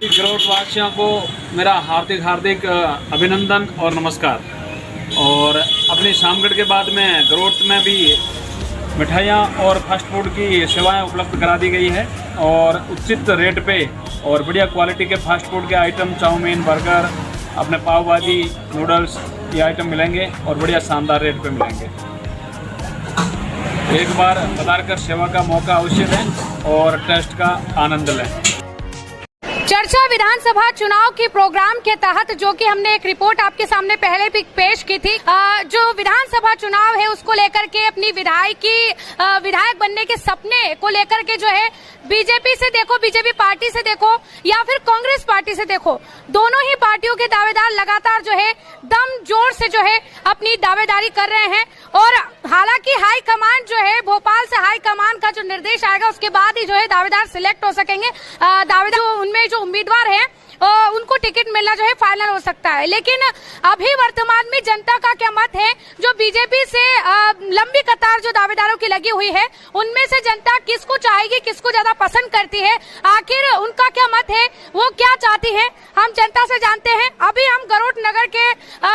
गरोट वासियों को मेरा हार्दिक हार्दिक अभिनंदन और नमस्कार। और अपनी शामगढ़ के बाद में गरोट में भी मिठाइयाँ और फास्ट फूड की सेवाएं उपलब्ध करा दी गई है और उचित रेट पे और बढ़िया क्वालिटी के फास्ट फूड के आइटम, चाउमीन, बर्गर, अपने पाव भाजी, नूडल्स ये आइटम मिलेंगे और बढ़िया शानदार रेट पे मिलेंगे। एक बार पधार कर सेवा का मौका अवश्य लें और टेस्ट का आनंद लें। चर्चा विधानसभा चुनाव के प्रोग्राम के तहत जो कि हमने एक रिपोर्ट आपके सामने पहले भी पेश की थी, जो विधानसभा चुनाव है उसको लेकर के अपनी विधायक बनने के सपने को लेकर के जो है बीजेपी से देखो, बीजेपी पार्टी से देखो या फिर कांग्रेस पार्टी से देखो, दोनों ही पार्टियों के दावेदार लगातार जो है दम जोर से जो है अपनी दावेदारी कर रहे हैं। और हालांकि हाई कमान जो है भोपाल से हाई कमान का जो निर्देश आएगा उसके बाद ही जो है दावेदार सिलेक्ट हो सकेंगे। दावेदार उनमें जो उम्मीदवार हैं उनको टिकट मिलना जो है फाइनल हो सकता है। लेकिन अभी वर्तमान में जनता का क्या मत है, जो बीजेपी से लंबी कतार जो दावेदारों की लगी हुई है उनमें से जनता किसको चाहेगी, किसको ज्यादा पसंद करती है, आखिर उनका क्या मत है, वो क्या चाहती है, हम जनता से जानते हैं। अभी हम गरोट नगर के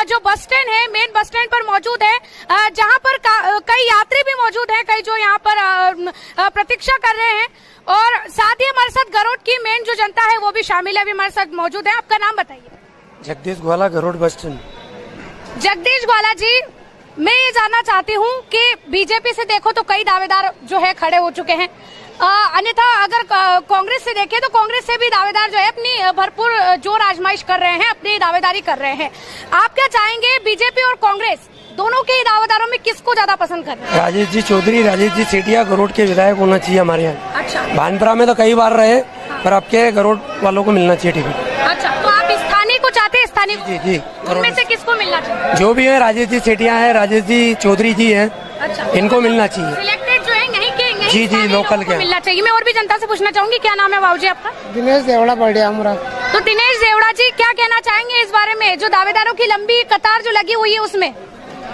जो बस स्टैंड है, मेन बस स्टैंड पर मौजूद है, जहाँ पर कई यात्री भी मौजूद है, कई जो यहाँ पर प्रतीक्षा कर रहे हैं और साथ ही हमारे साथ गरोट की मेन जो जनता है वो भी शामिल है, अभी हमारे साथ मौजूद है। आपका नाम बताइए। जगदीश ग्वाला, गरोट बस स्टैंड। जगदीश ग्वाला जी, मैं ये जानना चाहती हूँ कि बीजेपी से देखो तो कई दावेदार जो है खड़े हो चुके हैं, अन्यथा अगर कांग्रेस से देखें तो कांग्रेस से भी दावेदार जो है अपनी भरपूर जोर आजमाइश कर रहे हैं, अपनी दावेदारी कर रहे हैं। आप क्या चाहेंगे, बीजेपी और कांग्रेस दोनों के दावेदारों में किसको ज्यादा पसंद कर रहे हैं? राजेश जी चौधरी, राजेश जी सेठिया गरोट के विधायक होना चाहिए हमारे यहाँ। अच्छा, भानपुरा में तो कई बार रहे, पर अब के गरोट वालों को मिलना चाहिए टिकट। अच्छा, तो आप स्थानीय को चाहते हैं? स्थानीय जी जी, उनमें से किसको मिलना चाहिए? जो भी है, राजेश जी सेठिया है, राजेश जी चौधरी जी है, अच्छा, इनको मिलना चाहिए। सिलेक्टेड जो है यहीं के जी जी, लोकल के मिलना चाहिए। मैं और भी जनता से पूछना चाहूंगी, क्या नाम है बाबूजी आपका? दिनेश देवड़ा बढ़िया हमारा। तो दिनेश देवड़ा जी, क्या कहना चाहेंगे इस बारे में, जो दावेदारों की लंबी कतार जो लगी हुई है उसमें?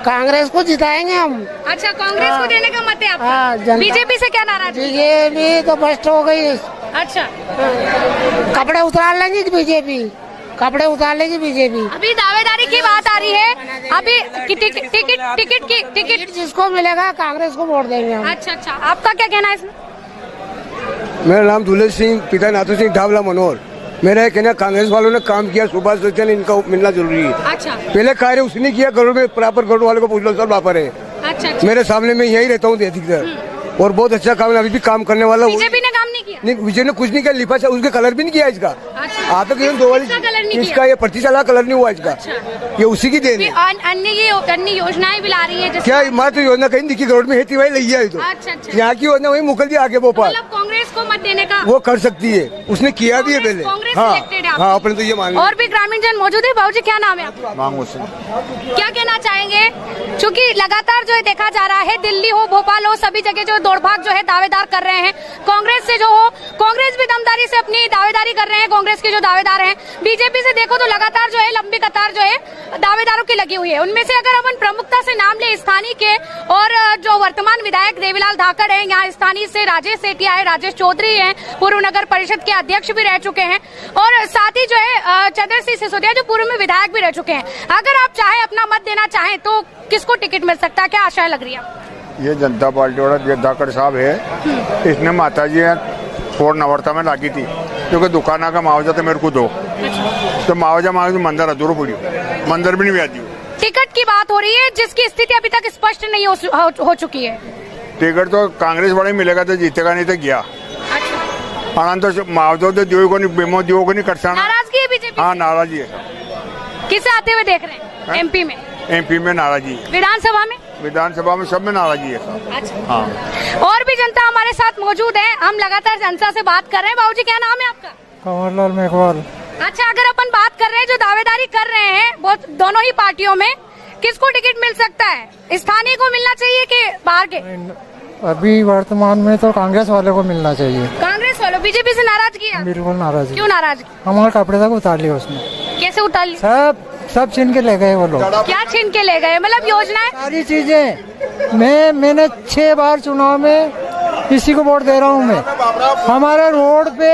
कांग्रेस को जिताएंगे हम। अच्छा, कांग्रेस को देने का मत है आपका? हाँ, बीजेपी से क्या नाराज? बीजेपी तो भ्रष्ट हो गई। अच्छा, कपड़े उतार लेंगी बीजेपी, कपड़े उतार लेगी बीजेपी। अभी दावेदारी की बात आ रही है, अभी टिकट जिसको मिलेगा कांग्रेस को वोट देंगे हम। अच्छा अच्छा, आपका क्या कहना है इसमें? मेरा नाम दुलेर सिंह, पिता नाथू सिंह ढाबला मनोहर। मेरा कहना, कांग्रेस वालों ने काम किया, सुभाष बच्चन, इनका मिलना जरूरी है। अच्छा, पहले कार्य उसने किया, गरुड़ में प्रॉपर गरुड़ वाले को पूछ लो, सब वहाँ पर है। अच्छा, मेरे सामने में यही रहता हूँ अधिकतर, और बहुत अच्छा काम, अभी भी काम करने वाला। बीजेपी ने काम नहीं किया? नहीं, विजय ने कुछ नहीं किया, लिपा उसके कलर भी नहीं किया इसका। अच्छा, आप तो दो वाली इसका ये प्रति साल कलर नहीं हुआ इसका। ये उसी की देन है। अन्य योजनाएं भी ला रही है, क्या मात्र योजना कहीं दिखी गरुड़ में है, वही लगी है। तो यहाँ की योजना वही मुकल दी आगे भोपाल, कांग्रेस को मत देने का वो कर सकती है, उसने किया भी है पहले। हाँ, अपने तो ये मान। और भी ग्रामीण जन मौजूद है। बाबूजी, क्या नाम है आपका? मांगो से क्या कहना चाहेंगे, क्योंकि लगातार जो है देखा जा रहा है, दिल्ली हो, भोपाल हो, सभी जगह जो दौड़भाग जो है दावेदार कर रहे हैं। कांग्रेस से जो हो, कांग्रेस भी दमदारी से अपनी दावेदारी कर रहे हैं, कांग्रेस के जो दावेदार हैं। बीजेपी से देखो तो लगातार जो है लंबी कतार जो है दावेदारों की लगी हुई है। उनमें से अगर अपन प्रमुखता से नाम ले स्थानीय के, और जो वर्तमान विधायक देवीलाल धाकड़ है, यहाँ स्थानीय से राजेश सेठिया है, राजेश चौधरी है, पूर्व नगर परिषद के अध्यक्ष भी रह चुके हैं, और साथ ही जो है चंद्र सिंह सिसोदिया जो पूर्व में विधायक भी रह चुके हैं। अगर आप चाहे अपना मत देना चाहें तो किसको टिकट मिल सकता है, क्या आशा लग रही है? ये जनता पार्टी वाला धाकड़ साहब है, इसने माता जी फोर नवरता में लागी थी, क्योंकि दुकाना का मुआवजा तो मेरे को दो, तो मुआवजा मांगे तो मंदिर अधूरो पड़ी, मंदिर भी नहीं ब्याजी। टिकट की बात हो रही है जिसकी स्थिति अभी तक स्पष्ट नहीं हो चुकी है। टिकट तो कांग्रेस वाले मिलेगा तो जीतेगा, नहीं तो गया। आनंद तो मुआवजा तो दियो को नहीं, बेमो दियो को नहीं कर सकता। नाराजगी है बीजेपी? हाँ, नाराजगी है। किसे आते हुए देख रहे हैं? एमपी में? एमपी में नाराजगी, विधानसभा में? विधानसभा में सब में नाराजगी है। अच्छा, हाँ। और भी जनता हमारे साथ मौजूद है, हम लगातार जनता से बात कर रहे हैं। बाबूजी, क्या नाम है आपका? कंवरलाल मेघवाल। अच्छा, अगर अपन बात कर रहे हैं, जो दावेदारी कर रहे हैं बहुत दोनों ही पार्टियों में, किसको टिकट मिल सकता है? स्थानीय को मिलना चाहिए कि बाहर के? अभी वर्तमान में तो कांग्रेस वाले को मिलना चाहिए। कांग्रेस वालों? बीजेपी से नाराजगी है? बिल्कुल नाराजगी। क्यों नाराजगी? हमारे कपड़े तक उतार लिए उसने। कैसे उतार लिए? सब छीन के ले गए वो लोग। क्या छीन के ले गए? मतलब योजनाएं, सारी चीजें। मैंने 6 बार चुनाव में इसी को वोट दे रहा हूँ मैं। हमारे रोड पे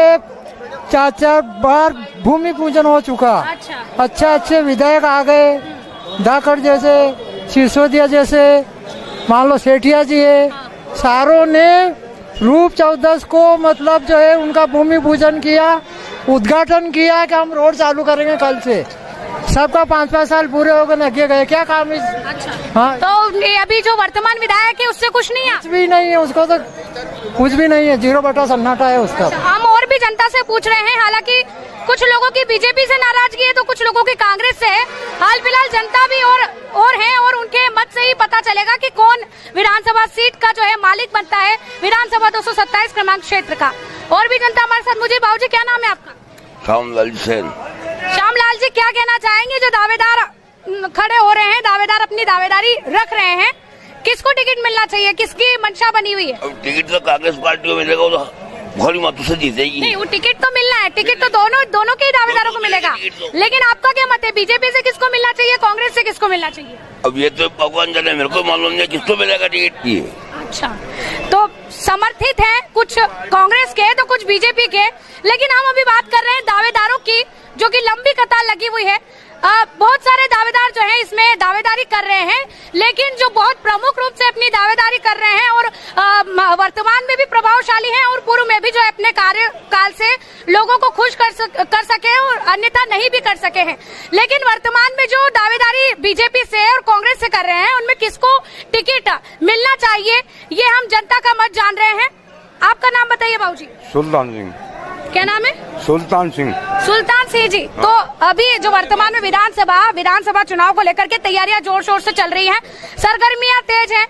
4 बार भूमि पूजन हो चुका। अच्छा अच्छे विधायक आ गए, धाकड़ जैसे, सिसोदिया जैसे, मान लो सेठिया जी है, सारों ने रूप 14 को मतलब जो है उनका भूमि पूजन किया, उद्घाटन किया कि हम रोड चालू करेंगे कल से। सबका 5-5 साल पूरे हो गए, लगे गए, क्या काम है? अच्छा हाँ, तो ये अभी जो वर्तमान विधायक है उससे कुछ नहीं है? कुछ भी नहीं है उसको, तो कुछ भी नहीं है, 0 बटा सन्नाटा है उसका। हम और भी जनता से पूछ रहे हैं, हालांकि कुछ लोगों की बीजेपी से नाराजगी है तो कुछ लोगों की कांग्रेस से है। हाल फिलहाल जनता भी और है और उनके मत से ही पता चलेगा कि कौन विधानसभा सीट का जो है मालिक बनता है विधानसभा 227 क्रमांक क्षेत्र का। और भी जनता हमारे साथ। मुझे बाबूजी क्या नाम है आपका? श्यामलाल सेन। श्यामलाल जी, क्या कहना चाहेंगे? जो दावेदार खड़े हो रहे हैं, दावेदार अपनी दावेदारी रख रहे हैं, किसको टिकट मिलना चाहिए, किसकी मंशा बनी हुई है? अब टिकट तो कांग्रेस पार्टी को मिलेगा, तो भोली मातू से जीतेगी। नहीं, वो टिकट तो मिलना है, टिकट तो दोनों के ही दावेदारों को मिलेगा। लेकिन आपका क्या मत है, बीजेपी से किसको मिलना चाहिए, कांग्रेस से किसको मिलना चाहिए? अब ये तो भगवान जाने, मेरे को मालूम नहीं किसको मिलेगा टिकट। ये अच्छा, तो समर्थित है कुछ कांग्रेस के तो कुछ बीजेपी के, लेकिन हम अभी बात कर रहे हैं दावेदारों की, जो कि लंबी कतार लगी हुई है। बहुत सारे दावेदार जो हैं इसमें दावेदारी कर रहे हैं, लेकिन जो बहुत प्रमुख रूप से अपनी दावेदारी कर रहे हैं और वर्तमान में भी प्रभावशाली हैं और पूर्व में भी जो है अपने कार्यकाल से लोगों को खुश कर सके और अन्यथा नहीं भी कर सके हैं। लेकिन वर्तमान में जो दावेदारी बीजेपी से और कांग्रेस से कर रहे हैं, उनमें किसको टिकट मिलना चाहिए, ये हम जनता का मत जान रहे हैं। आपका नाम बताइए बाबूजी। सुल्तान सिंह। क्या नाम है? सुल्तान सिंह। सुल्तान सिंह जी, तो अभी जो वर्तमान में विधानसभा चुनाव को लेकर के तैयारियां जोर शोर से चल रही हैं, सरगर्मियां तेज हैं।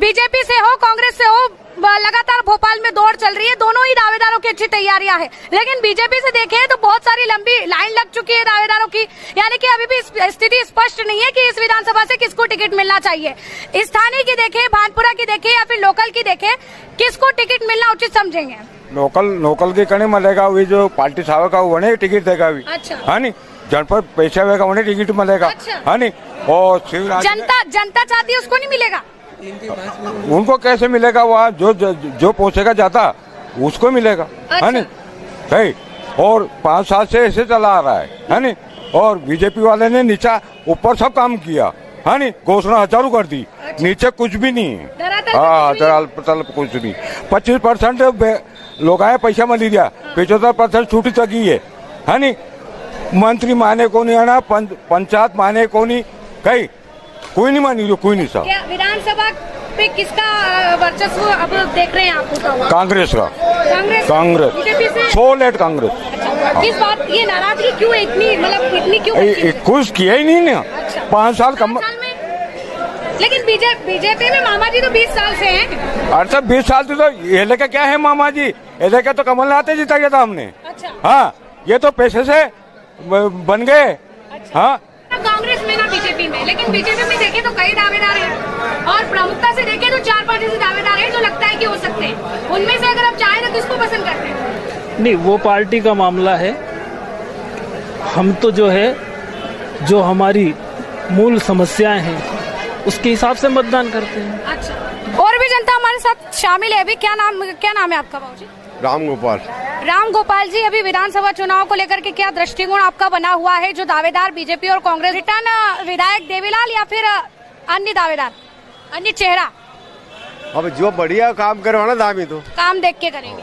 बीजेपी से हो, कांग्रेस से हो, लगातार भोपाल में दौड़ चल रही है, दोनों ही दावेदारों की अच्छी तैयारियां हैं। लेकिन बीजेपी से देखें तो बहुत सारी लंबी लाइन लग चुकी है दावेदारों की, यानी कि अभी भी स्थिति स्पष्ट नहीं है कि इस विधानसभा से किसको टिकट मिलना चाहिए। स्थानीय की देखें, भानपुरा की देखें या फिर लोकल की देखें, किसको टिकट मिलना उचित समझेंगे? लोकल के कणे मिलेगा, वही जो पार्टी सावे का वने टिकट देगा अभी। अच्छा। हाँ नहीं, जनपद पैसा होगा उन्हें टिकट मिलेगा। अच्छा। हाँ नहीं, और शिवराज जनता चाहती है उसको नहीं मिलेगा। उनको कैसे मिलेगा? वहाँ जो पहुँचेगा जाता उसको मिलेगा। अच्छा। है नहीं भाई, और 5 साल से ऐसे चला आ रहा है नहीं, और बीजेपी वाले ने नीचा ऊपर सब काम किया। हाँ नहीं, घोषणा चालू कर दी। अच्छा। नीचे कुछ भी नहीं है। हाँ, दरअसल कुछ नहीं। 25% लोग आए पैसा मिली दिया, 75% छूटी चुकी है नहीं। मंत्री माने को नहीं आना, पंचायत माने को नहीं, कहीं कोई नहीं मानी, कोई नहीं सा। विधानसभा पे किसका वर्चस्व अब देख रहे हैं आप? कांग्रेस का। कांग्रेस बीजेपी से 100 लेट कांग्रेस। अच्छा, किस बात ये नाराजगी क्यों है इतनी, मतलब इतनी क्यों? कुछ किया ही नहीं ना। अच्छा। 5 साल कम। लेकिन बीजेपी में मामा जी तो 20 साल से हैं। अरे सब 20 साल से तो ये लेके क्या है मामा जी, ये लेके तो कमलनाथ जीता गया था हमने। अच्छा। हाँ, ये तो पैसे से बन गए। अच्छा। हाँ, कांग्रेस में ना बीजेपी में, लेकिन बीजेपी में देखें तो कई दावेदार हैं और प्रमुखता से देखें तो 4-5 ऐसे दावेदार हैं जो लगता है कि हो सकते हैं। उनमें से अगर आप चाहें तो किसको पसंद करते हैं? नहीं, वो पार्टी का मामला है। हम तो जो है, जो हमारी मूल समस्याएं हैं उसके हिसाब से मतदान करते हैं। अच्छा, और भी जनता हमारे साथ शामिल है अभी। क्या नाम है आपका बाबूजी? राम गोपाल। राम गोपाल जी, अभी विधानसभा चुनाव को लेकर के क्या दृष्टिकोण आपका बना हुआ है? जो दावेदार बीजेपी और कांग्रेस, रिटर्न विधायक देवीलाल या फिर अन्य दावेदार, अन्य चेहरा? अब जो बढ़िया काम करवाना दामी तो काम देख के करेंगे,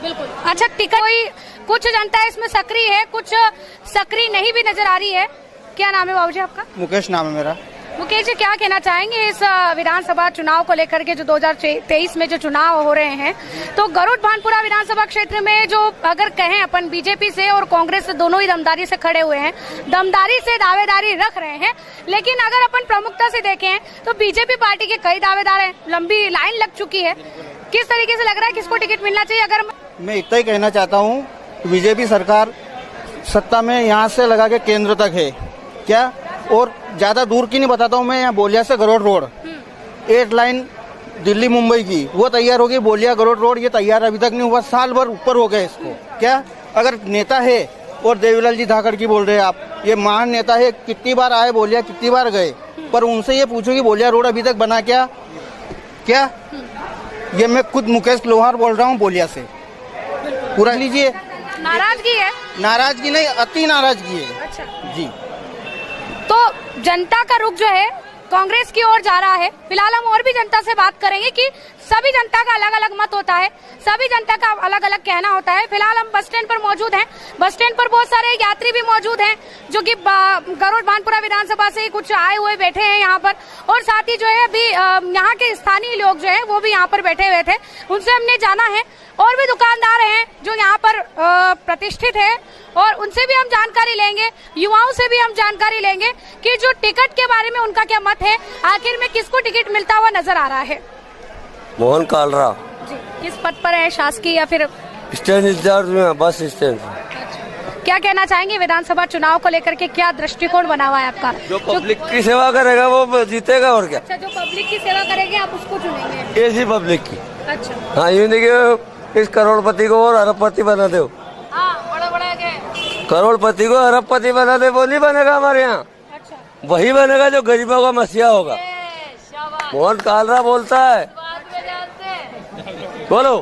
बिल्कुल। अच्छा, टिकट कोई कुछ जनता इसमें सक्रिय है, कुछ सक्रिय नहीं भी नजर आ रही है। क्या नाम है बाबूजी आपका? मुकेश नाम है मेरा। मुकेश जी, क्या कहना चाहेंगे इस विधानसभा चुनाव को लेकर के, जो 2023 में जो चुनाव हो रहे हैं, तो गरुड़ भानपुरा विधानसभा क्षेत्र में जो अगर कहें अपन बीजेपी से और कांग्रेस से दोनों ही दमदारी से खड़े हुए हैं, दमदारी से दावेदारी रख रहे हैं, लेकिन अगर अपन प्रमुखता से देखें तो बीजेपी पार्टी के कई दावेदार हैं, लंबी लाइन लग चुकी है। किस तरीके से लग रहा है किसको टिकट मिलना चाहिए? अगर मैं इतना ही कहना चाहता हूँ, बीजेपी सरकार सत्ता में यहाँ से लगा के केंद्र तक है क्या, और ज्यादा दूर की नहीं बताता हूँ मैं, यहाँ बोलिया से गरोड़ रोड 8 लाइन दिल्ली मुंबई की वो तैयार होगी। बोलिया गरोड़ रोड ये तैयार अभी तक नहीं हुआ, साल भर ऊपर हो गए इसको। क्या अगर नेता है, और देवीलाल जी धाकड़ की बोल रहे हैं आप, ये महान नेता है, कितनी बार आए बोलिया, कितनी बार गए, पर उनसे ये पूछो कि बोलिया रोड अभी तक बना क्या? ये मैं खुद मुकेश लोहार बोल रहा हूँ बोलिया से, पूरा लीजिए। नाराजगी है? नाराजगी नहीं, अति नाराजगी है। अच्छा जी। तो जनता का रुख जो है कांग्रेस की ओर जा रहा है। फिलहाल हम और भी जनता से बात करेंगे कि सभी जनता का अलग अलग मत होता है, सभी जनता का अलग अलग कहना होता है। फिलहाल हम बस स्टैंड पर मौजूद हैं। बस स्टैंड पर बहुत सारे यात्री भी मौजूद हैं जो कि गरुड़ बानपुरा विधानसभा से कुछ आए हुए बैठे हैं यहाँ पर, और साथ ही जो है अभी यहाँ के स्थानीय लोग जो है वो भी यहाँ पर बैठे हुए थे, उनसे हमने जाना है। और भी दुकानदार हैं जो यहाँ पर प्रतिष्ठित है, और उनसे भी हम जानकारी लेंगे, युवाओं से भी हम जानकारी लेंगे कि जो टिकट के बारे में उनका क्या मत है, आखिर में किसको टिकट मिलता हुआ नजर आ रहा है। मोहन कालरा जी, किस पद पर है, शासकीय या फिर स्टैंड इंचार्ज में, बस स्टैंड। क्या कहना चाहेंगे विधानसभा चुनाव को लेकर के, क्या दृष्टिकोण बना हुआ है आपका? जो पब्लिक की सेवा करेगा वो जीतेगा, और क्या। अच्छा, जो पब्लिक की सेवा करेंगे आप उसको चुनेंगे? ऐसी पब्लिक की। अच्छा हाँ, यूँ देखिए इस करोड़पति को और अरबपति बना दो। हाँ, बड़ा बड़ा करोड़पति को अरबपति बना दे, वो नहीं बनेगा हमारे यहाँ। अच्छा, वही बनेगा जो गरीबों का मसीहा होगा। मोहन कालरा बोलता है, बोलो।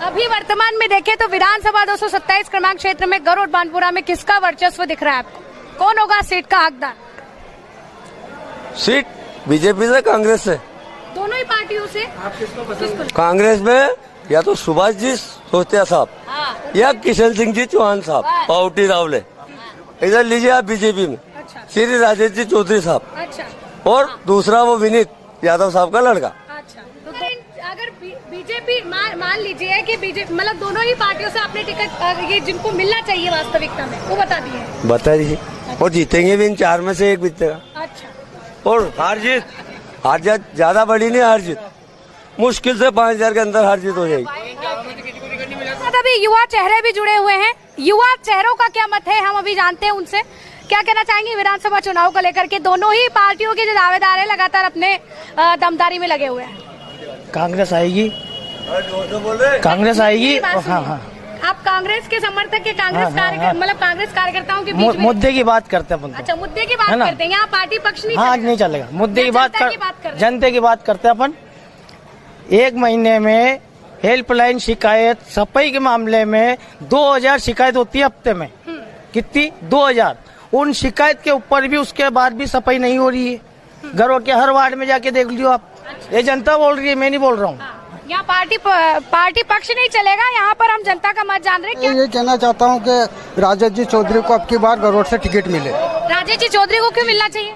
अभी वर्तमान में देखें तो विधानसभा 227 क्रमांक क्षेत्र में गरुड़ बानपुरा में किसका वर्चस्व दिख रहा है आपको? कौन होगा सीट का हकदार? सीट बीजेपी से, कांग्रेस से, दोनों ही पार्टियों से। किसको? कांग्रेस में या तो सुभाष जी सोतिया साहब या किशन सिंह जी चौहान साहब, पाउटी रावले। इधर लीजिए आप बीजेपी में श्री राजेश जी चौधरी साहब, और दूसरा वो विनीत यादव साहब का लड़का। अच्छा, तो अगर बीजेपी मान लीजिए कि बीजेपी मतलब दोनों ही पार्टियों से अपने टिकट ये जिनको मिलना चाहिए वास्तविकता में वो बता दीजिए, और जीतेंगे भी इन चार में से एक जीतेगा। अच्छा, और हार जीत ज्यादा बड़ी नहीं, हार जीत मुश्किल से 5000 के अंदर हार जीत हो जाएगी। अभी युवा चेहरे भी जुड़े हुए हैं, युवा चेहरों का क्या मत है हम अभी जानते हैं उनसे। क्या कहना चाहेंगे विधानसभा चुनाव को लेकर के? दोनों ही पार्टियों के जो दावेदार है लगातार अपने दमदारी में लगे हुए हैं। कांग्रेस आएगी, कांग्रेस आएगी। हाँ हाँ, आप कांग्रेस के समर्थक के, कांग्रेस मतलब कांग्रेस कार्यकर्ताओं के बीच में मुद्दे की बात करते हैं अपन। अच्छा, मुद्दे की बात करते हैं, यहाँ पार्टी पक्ष नहीं। हाँ, नहीं चलेगा, मुद्दे की बात कर, जनता की बात करते हैं अपन। एक महीने में हेल्पलाइन शिकायत सफाई के मामले में 2000 शिकायत होती है हफ्ते में। कितनी? 2000। उन शिकायत के ऊपर भी उसके बाद भी सफाई नहीं हो रही है। घरों के हर वार्ड में जाके देख लियो आप। ये जनता बोल रही है, मैं नहीं बोल रहा हूँ। यहाँ पार्टी पक्ष नहीं चलेगा, यहाँ पर हम जनता का मत जान रहे हैं। ये कहना चाहता हूँ कि राजेश जी चौधरी को अब की बार गरुड़ से टिकट मिले। राजेश जी चौधरी को क्यों मिलना चाहिए?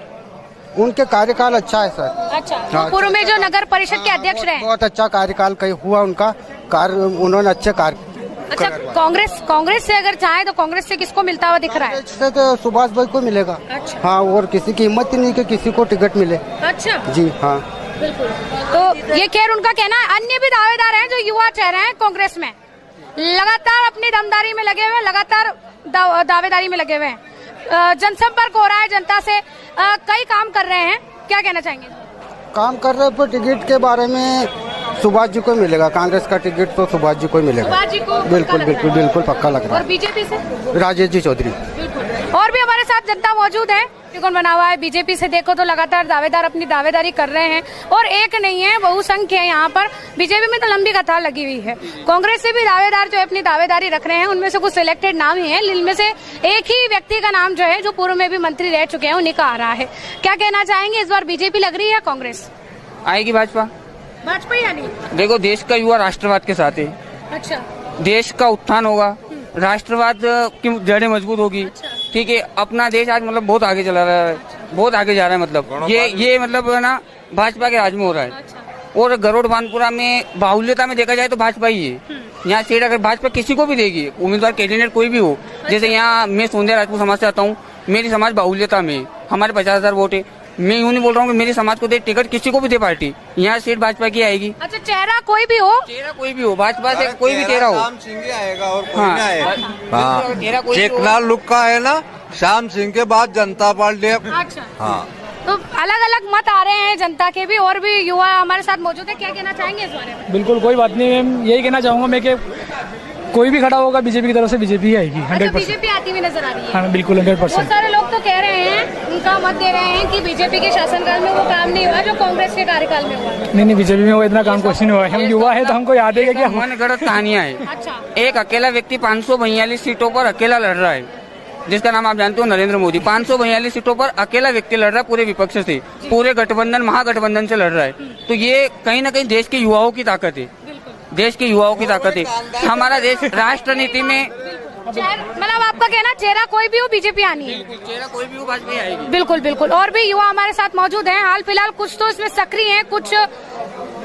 उनके कार्यकाल अच्छा है सर। अच्छा, तो पूर्व में जो नगर परिषद के अध्यक्ष रहे, बहुत अच्छा कार्यकाल हुआ उनका कार्य, उन्होंने अच्छे कार्य। अच्छा, कांग्रेस से अगर चाहे तो कांग्रेस से किसको मिलता हुआ दिख रहा है? से तो सुभाष भाई को मिलेगा। अच्छा, हाँ, और किसी की हिम्मत ही नहीं कि किसी को टिकट मिले। अच्छा जी हाँ, बिल्कुल। तो ये खैर उनका कहना है। अन्य भी दावेदार हैं जो युवा चेहरे हैं कांग्रेस में, लगातार अपनी दमदारी में लगे हुए हैं, लगातार दावेदारी में लगे हुए हैं। जनसंपर्क हो रहा है जनता से, कई काम कर रहे हैं। क्या कहना चाहेंगे? काम कर रहे पर टिकट के बारे में सुभाष जी को मिलेगा। कांग्रेस का टिकट तो सुभाष जी को ही मिलेगा। सुभाष जी को बिल्कुल बिल्कुल बिल्कुल पक्का लग रहा है। और बीजेपी से राजेश जी चौधरी। बिल्कुल। और भी हमारे साथ जनता मौजूद है, कौन बना हुआ है। बीजेपी से देखो तो लगातार दावेदार अपनी दावेदारी कर रहे हैं, और एक नहीं है, बहुसंख्य है यहाँ पर। बीजेपी में तो लंबी कतार लगी हुई है। कांग्रेस से भी दावेदार जो है अपनी दावेदारी रख रहे हैं, उनमें से कुछ सिलेक्टेड नाम ही है, इनमें से एक ही व्यक्ति का नाम जो है जो पूर्व में भी मंत्री रह चुके हैं उन्हीं का आ रहा है। क्या कहना चाहेंगे, इस बार बीजेपी लग रही है कांग्रेस? आएगी भाजपा। भाजपा या नहीं? देखो, देश का युवा राष्ट्रवाद के साथ है। अच्छा, देश का उत्थान होगा, राष्ट्रवाद की जड़ें मजबूत होगी। ठीक है, अपना देश आज मतलब बहुत आगे चला रहा है, बहुत आगे जा रहा है। मतलब ये मतलब है ना, भाजपा के राज में हो रहा है। और गरुड़ बानपुरा में बाहुल्यता में देखा जाए तो भाजपा ही है। यहाँ सीट अगर भाजपा किसी को भी देगी, उम्मीदवार कैंडिडेट कोई भी हो, जैसे यहाँ मैं सोंधिया राजपूत समाज से आता हूँ, मेरी समाज बाहुल्यता में, हमारे 50,000 वोट है। मैं यूँ नहीं बोल रहा हूँ कि मेरी समाज को दे टिकट, किसी को भी दे पार्टी, यहाँ सीट भाजपा की आएगी। अच्छा, चेहरा कोई भी हो, भाजपा से कोई भी चेहरा हो, श्याम सिंह आएगा और कोई हाँ, ना आएगा। चेहरा कोई चेकनाल लुक का है ना, श्याम सिंह के बाद जनता पार्टी। अच्छा, हाँ, तो अलग अलग मत आ रहे हैं जनता के भी, और भी युवा हमारे साथ मौजूद है। क्या कहना चाहेंगे इस बारे में? बिल्कुल कोई बात नहीं, यही कहना चाहूँगा मैं कि कोई भी खड़ा होगा बीजेपी की तरफ से बीजेपी ही आएगी 100%। बीजेपी आती हुई नजर आ रही है। हाँ बिल्कुल 100%। बहुत सारे लोग तो कह रहे हैं, उनका मत दे रहे हैं कि बीजेपी के शासनकाल में वो काम नहीं हुआ जो कांग्रेस के कार्यकाल में हुआ। नहीं बीजेपी में वो इतना काम कुछ नहीं हुआ है। हम युवा है तो हमको याद है कि मन गढ़ंत कहानियां है। अच्छा। एक अकेला व्यक्ति 542 सीटों पर अकेला लड़ रहा है, जिसका नाम आप जानते हो नरेंद्र मोदी। 542 सीटों पर अकेला व्यक्ति लड़ रहा है, पूरे विपक्ष से, पूरे गठबंधन महागठबंधन से लड़ रहा है। तो ये कहीं ना कहीं देश के युवाओं की ताकत है, देश के युवाओं की ताकत है। हमारा देश राष्ट्र नीति में मतलब आपका कहना चेहरा कोई भी हो बीजेपी आनी है, चेहरा कोई भी हो भाजपा आएगी। बिल्कुल बिल्कुल। और भी युवा हमारे साथ मौजूद हैं। हाल फिलहाल कुछ तो इसमें सक्रिय हैं, कुछ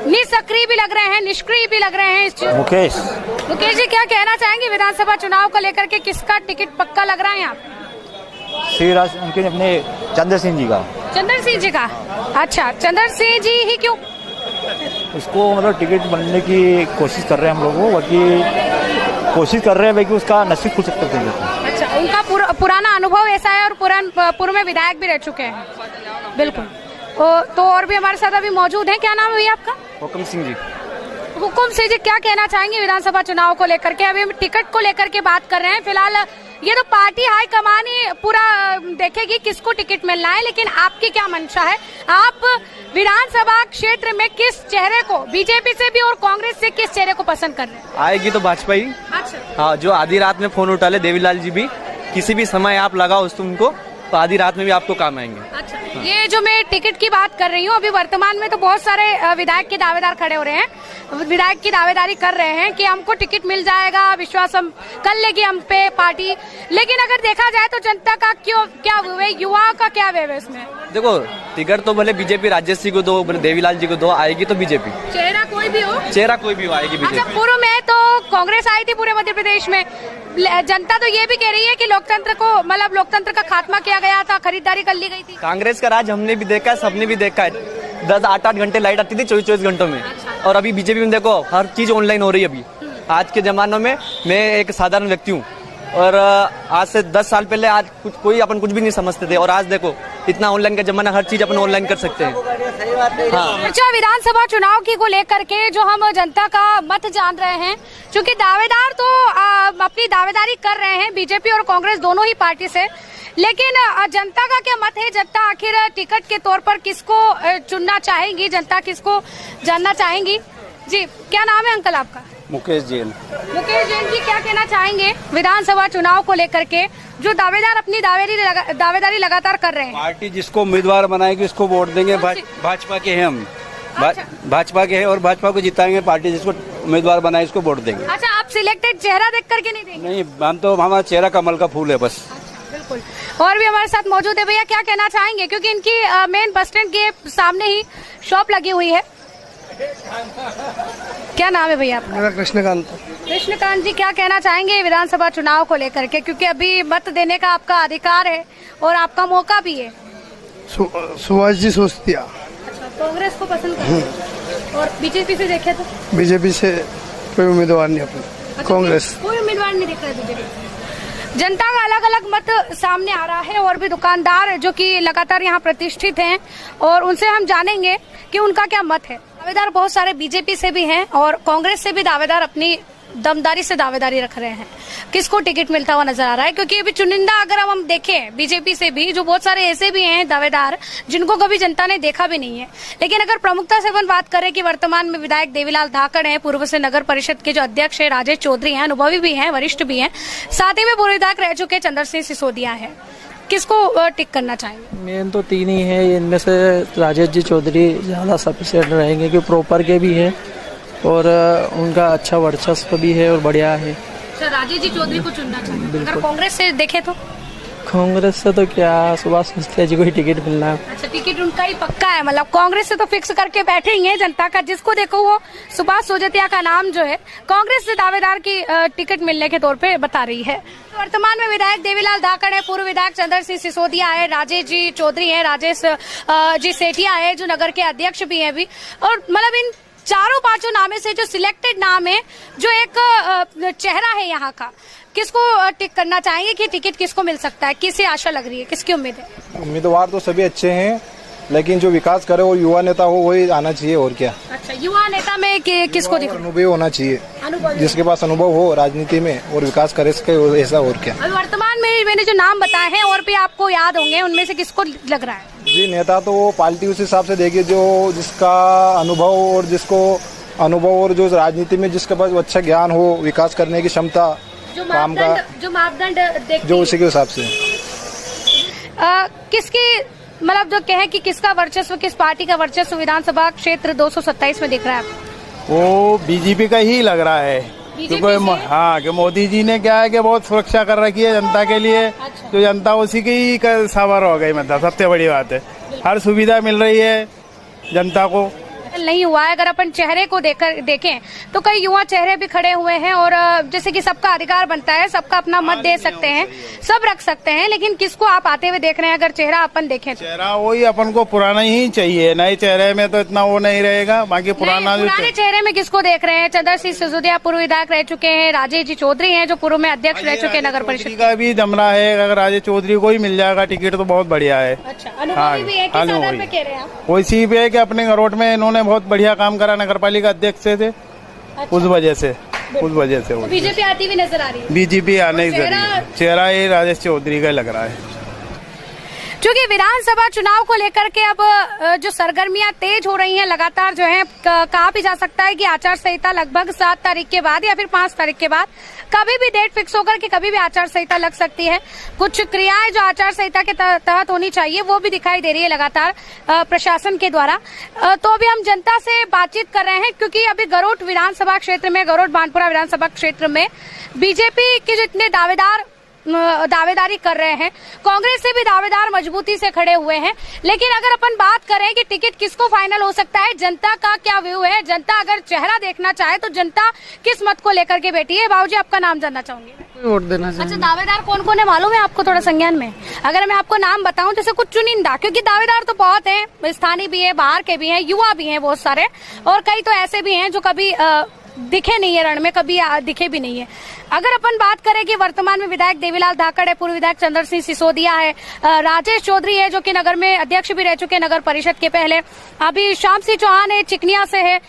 निष्क्रिय भी लग रहे हैं, निष्क्रिय भी लग रहे हैं। मुकेश जी क्या कहना चाहेंगे विधानसभा चुनाव को लेकर के, किसका टिकट पक्का लग रहा है यहाँ? अपने चंद्र सिंह जी का। चंद्र सिंह जी का? अच्छा, चंद्र सिंह जी ही क्यों? उसको मतलब टिकट बनने की कोशिश कर रहे हैं हम लोग, बाकी कोशिश कर रहे हैं कि उसका नसीब खुल सकता है। अच्छा, उनका पुराना अनुभव ऐसा है और पूर्व में विधायक भी रह चुके हैं। बिल्कुल। तो और भी हमारे साथ अभी मौजूद हैं। क्या नाम है भैया आपका? हुक्म सिंह जी। हुकुम सिंह जी क्या कहना चाहेंगे विधानसभा चुनाव को लेकर के? अभी हम टिकट को लेकर के बात कर रहे हैं। फिलहाल ये तो पार्टी हाईकमान ही पूरा देखेगी किसको टिकट मिलना है, लेकिन आपकी क्या मंशा है? आप विधानसभा क्षेत्र में किस चेहरे को, बीजेपी से भी और कांग्रेस से किस चेहरे को पसंद कर रहे हैं? आएगी तो भाजपा ही। अच्छा। हाँ, जो आधी रात में फोन उठा ले देवीलाल जी भी, किसी भी समय आप लगाओ उनको तो आधी रात में भी आपको काम आएंगे। अच्छा। ये जो मैं टिकट की बात कर रही हूँ, अभी वर्तमान में तो बहुत सारे विधायक के दावेदार खड़े हो रहे हैं, विधायक की दावेदारी कर रहे हैं कि हमको टिकट मिल जाएगा, विश्वास हम कर लेगी हम पे पार्टी। लेकिन अगर देखा जाए तो जनता का क्या युवा का क्या व्यव है इसमें? देखो, टिकट तो भले बीजेपी राजेश जी को दो, देवीलाल जी को दो, आएगी तो बीजेपी। चेहरा कोई भी हो? चेहरा कोई भी हो, आएगी बीजेपी। अच्छा, पूर्व में तो कांग्रेस आई थी पूरे मध्य प्रदेश में। जनता तो ये भी कह रही है कि लोकतंत्र का खात्मा किया गया था, खरीदारी कर ली गई थी। कांग्रेस का राज हमने भी देखा है, सबने भी देखा है। 10-8 घंटे लाइट आती थी 24 घंटों में। अच्छा। और अभी बीजेपी में देखो हर चीज ऑनलाइन हो रही है। अभी आज के जमाने में मैं एक साधारण व्यक्ति हूँ, और आज से 10 साल पहले आज अपन कुछ भी नहीं समझते थे, और आज देखो इतना ऑनलाइन का जमाना, हर चीज अपन ऑनलाइन कर सकते हैं। हाँ। अच्छा, विधानसभा चुनाव की को लेकर के जो हम जनता का मत जान रहे हैं, क्योंकि दावेदार तो अपनी दावेदारी कर रहे हैं बीजेपी और कांग्रेस दोनों ही पार्टी से, लेकिन जनता का क्या मत है? जनता आखिर टिकट के तौर पर किसको चुनना चाहेंगी? जनता किसको जानना चाहेंगी? जी, क्या नाम है अंकल आपका? मुकेश जैन। मुकेश जैन जी क्या कहना चाहेंगे विधानसभा चुनाव को लेकर के, जो दावेदार अपनी दावेदारी लगातार कर रहे हैं? पार्टी जिसको उम्मीदवार बनाएगी उसको वोट देंगे। भाजपा के हैं हम। अच्छा। भाजपा के हैं और भाजपा को जिताएंगे। पार्टी जिसको उम्मीदवार बनाए उसको वोट देंगे। अच्छा, आप सिलेक्टेड चेहरा देख करके नहीं देंगे? नहीं, हम तो हमारा चेहरा कमल का फूल है बस। बिल्कुल। और भी हमारे साथ मौजूद है। भैया क्या कहना चाहेंगे, क्योंकि इनकी मेन बस स्टैंड के सामने ही शॉप लगी हुई है? क्या नाम है भैया आपका? मेरा कृष्णकांत। कृष्णकांत जी क्या कहना चाहेंगे विधानसभा चुनाव को लेकर के, क्योंकि अभी मत देने का आपका अधिकार है और आपका मौका भी है? सुभाष जी सोचतिया। अच्छा, कांग्रेस को पसंद करते हैं। और बीजेपी से देखे तो? बीजेपी से कोई उम्मीदवार नहीं अपने। अच्छा, कांग्रेस कोई उम्मीदवार नहीं दिख रहा है बीजेपी। जनता का अलग अलग मत सामने आ रहा है, और भी दुकानदार जो कि लगातार यहाँ प्रतिष्ठित हैं, और उनसे हम जानेंगे कि उनका क्या मत है। दावेदार बहुत सारे बीजेपी से भी हैं और कांग्रेस से भी दावेदार अपनी दमदारी से दावेदारी रख रहे हैं। किसको टिकट मिलता हुआ नजर आ रहा है? क्योंकि अभी चुनिंदा अगर हम देखें बीजेपी से भी, जो बहुत सारे ऐसे भी हैं दावेदार जिनको कभी जनता ने देखा भी नहीं है। लेकिन अगर प्रमुखता से अपन बात करें कि वर्तमान में विधायक देवीलाल धाकड़ हैं, पूर्व से नगर परिषद के जो अध्यक्ष है राजेश चौधरी हैं, अनुभवी भी हैं, वरिष्ठ भी हैं, साथ ही में पूर्व विधायक रह चुके चंद्र सिंह सिसोदिया है। किसको टिक करना चाहेंगे? मेन तो 3 ही है, इनमें से राजेश जी चौधरी ज्यादा सफिशिएंट रहेंगे, क्योंकि प्रॉपर के भी है और उनका अच्छा वर्चस्व भी है और बढ़िया है। अच्छा, राजेश जी चौधरी को चुनना चाहिए। अगर कांग्रेस से देखे तो? कांग्रेस से तो क्या, सुभाष सोचतिया जी को ही टिकट मिलना है। अच्छा, टिकट उनका ही पक्का है, मतलब कांग्रेस से तो फिक्स करके बैठे ही हैं। जनता का जिसको देखो वो सुभाष सोजतिया का नाम जो है कांग्रेस से दावेदार की टिकट मिलने के तौर पे बता रही है। वर्तमान में विधायक देवीलाल धाकड़ है, पूर्व विधायक चंद्र सिंह सिसोदिया है, राजेश जी चौधरी है, राजेश जी सेठिया है जो नगर के अध्यक्ष भी है अभी, और मतलब इन चारों पांचों नामे से जो सिलेक्टेड नाम है, जो एक चेहरा है यहाँ का, किसको टिक करना चाहेंगे कि टिकट किसको मिल सकता है? किससे आशा लग रही है, किसकी उम्मीद है? उम्मीदवार तो सभी अच्छे हैं, लेकिन जो विकास करे वो युवा नेता हो वही आना चाहिए, और क्या। अच्छा, युवा नेता में किसको दिख? अनुभवी होना चाहिए, जिसके पास अनुभव हो राजनीति में और विकास करे सके, ऐसा, और क्या। अभी वर्तमान में मैंने जो नाम बताए हैं और भी आपको याद होंगे, उनमें से किसको लग रहा है? जी, नेता तो वो पार्टी उस हिसाब से देगी जो जिसका अनुभव और जो राजनीति में जिसके पास अच्छा ज्ञान हो, विकास करने की क्षमता, काम का जो मापदंड देखते जो उसी के हिसाब से। किसकी मतलब जो कहे कि किसका वर्चस्व, किस पार्टी का वर्चस्व विधानसभा क्षेत्र 227 में दिख रहा है? वो बीजेपी का ही लग रहा है, क्योंकि हाँ कि मोदी जी ने क्या है कि बहुत सुरक्षा कर रखी है जनता के लिए। अच्छा। तो जनता उसी की ही सवार हो गई, मतलब सबसे बड़ी बात है, हर सुविधा मिल रही है जनता को। नहीं हुआ है। अगर अपन चेहरे को देखें तो कई युवा चेहरे भी खड़े हुए हैं, और जैसे कि सबका अधिकार बनता है, सबका अपना मत दे सकते हैं, सब रख सकते हैं, लेकिन किसको आप आते हुए देख रहे हैं? अगर चेहरा अपन देखें तो चेहरा वही अपन को पुराना ही चाहिए, नए चेहरे में तो इतना वो नहीं रहेगा, बाकी पुराने चेहरे में किसको देख रहे हैं? चंद्र सिंह सिसोदिया पूर्व विधायक रह चुके हैं, राजेश जी चौधरी हैं जो पूर्व में अध्यक्ष रह चुके हैं नगर परिषद का भी जम रहा है। अगर राजेश चौधरी को ही मिल जाएगा टिकट तो बहुत बढ़िया है। वही सी पे है कि अपने गरोट में इन्होंने बहुत बढ़िया काम करा, नगर पालिका अध्यक्ष से थे। अच्छा। उस वजह से तो बीजेपी आती हुई नजर आ रही है। बीजेपी आने के चेहरा ये राजेश चौधरी का लग रहा है। क्योंकि विधानसभा चुनाव को लेकर के अब जो सरगर्मियां तेज हो रही हैं लगातार, जो है कहा भी जा सकता है कि आचार संहिता लगभग 7 तारीख के बाद या फिर 5 तारीख के बाद कभी भी डेट फिक्स होकर के कभी भी आचार संहिता लग सकती है। कुछ क्रियाएं जो आचार संहिता के तहत होनी चाहिए वो भी दिखाई दे रही है लगातार प्रशासन के द्वारा। तो अभी हम जनता से बातचीत कर रहे हैं, क्योंकि अभी गरोट विधानसभा क्षेत्र में, गरोट बानपुरा विधानसभा क्षेत्र में बीजेपी के जितने दावेदारी कर रहे हैं, कांग्रेस से भी दावेदार मजबूती से खड़े हुए हैं। लेकिन अगर अपन बात करें कि टिकट किसको फाइनल हो सकता है, जनता का क्या व्यू है, जनता अगर चेहरा देखना चाहे तो जनता किस मत को लेकर के बैठी है? बाबूजी, आपका नाम जानना चाहूंगी। वोट देना चाहिए। अच्छा, दावेदार कौन कौन है मालूम है आपको थोड़ा संज्ञान में? अगर मैं आपको नाम बताऊं, जैसे कुछ चुनिंदा, क्योंकि दावेदार तो बहुत हैं, स्थानीय भी है, बाहर के भी हैं, युवा भी हैं बहुत सारे, और कई तो ऐसे भी हैं जो कभी दिखे नहीं है रण में, कभी दिखे भी नहीं है। अगर अपन बात करें कि वर्तमान में विधायक देवीलाल धाकड़ है, पूर्व विधायक चंद्र सिंह सिसोदिया है, राजेश चौधरी है जो कि नगर में अध्यक्ष भी रह चुके नगर परिषद के पहले, अभी श्याम सिंह चौहान है चिकनिया से है,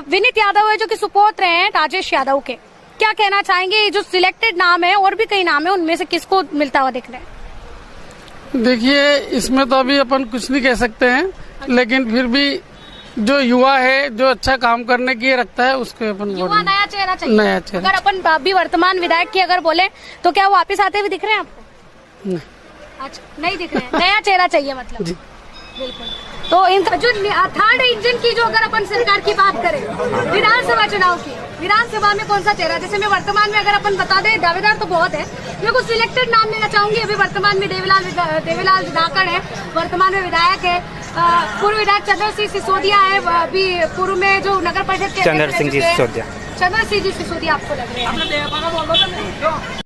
विनीत यादव है जो कि सुपोत्र हैं राजेश यादव के। क्या कहना चाहेंगे? जो सिलेक्टेड नाम है और भी कई नाम है, उनमें से किसको मिलता हुआ दिख रहा है? देखिए, इसमें तो अभी अपन कुछ नहीं कह सकते हैं, लेकिन फिर भी जो युवा है, जो अच्छा काम करने की रखता है, उसको अपन युवा नया चेहरा चाहिए। नया चेहरा। अगर अपन अभी वर्तमान विधायक की अगर बोले तो क्या वो वापस आते हुए दिख रहे हैं आपको? नहीं। अच्छा, नहीं दिख रहे हैं, नया चेहरा चाहिए मतलब। जी बिल्कुल। तो इनका जो थर्ड इंजन की जो अगर अपन सरकार की बात करें विधानसभा चुनाव की, विधानसभा में कौन सा चेहरा? जैसे मैं वर्तमान में अगर अपन बता दें, दावेदार तो बहुत है, मैं कुछ सिलेक्टेड नाम लेना चाहूंगी। अभी वर्तमान में देवीलाल धाकड़ है, वर्तमान में विधायक है, पूर्व विधायक चंद्र सिंह सिसोदिया है, अभी पूर्व में जो नगर परिषद के चंद्र सिंह जी सिसोदिया आपको लग रहे हैं?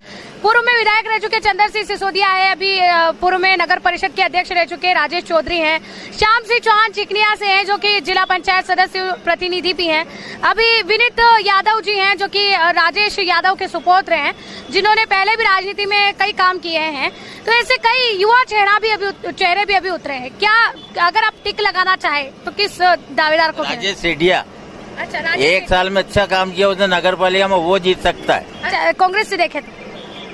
पूर्व में विधायक रह चुके चंद्र सिंह सिसोदिया है, अभी पूर्व में नगर परिषद के अध्यक्ष रह चुके राजेश चौधरी हैं, श्याम सिंह चौहान चिकनिया से हैं जो कि जिला पंचायत सदस्य प्रतिनिधि भी हैं, अभी विनीत यादव जी हैं जो कि राजेश यादव के सुपुत्र हैं, जिन्होंने पहले भी राजनीति में कई काम किए हैं। तो ऐसे कई युवा चेहरे भी अभी उतरे हैं। क्या अगर आप टिक लगाना चाहे तो किस दावेदार को? राजेश सेठिया। अच्छा, 1 साल में अच्छा काम किया उसने नगर पालिका में, वो जीत सकता है। अच्छा, कांग्रेस से देखे तो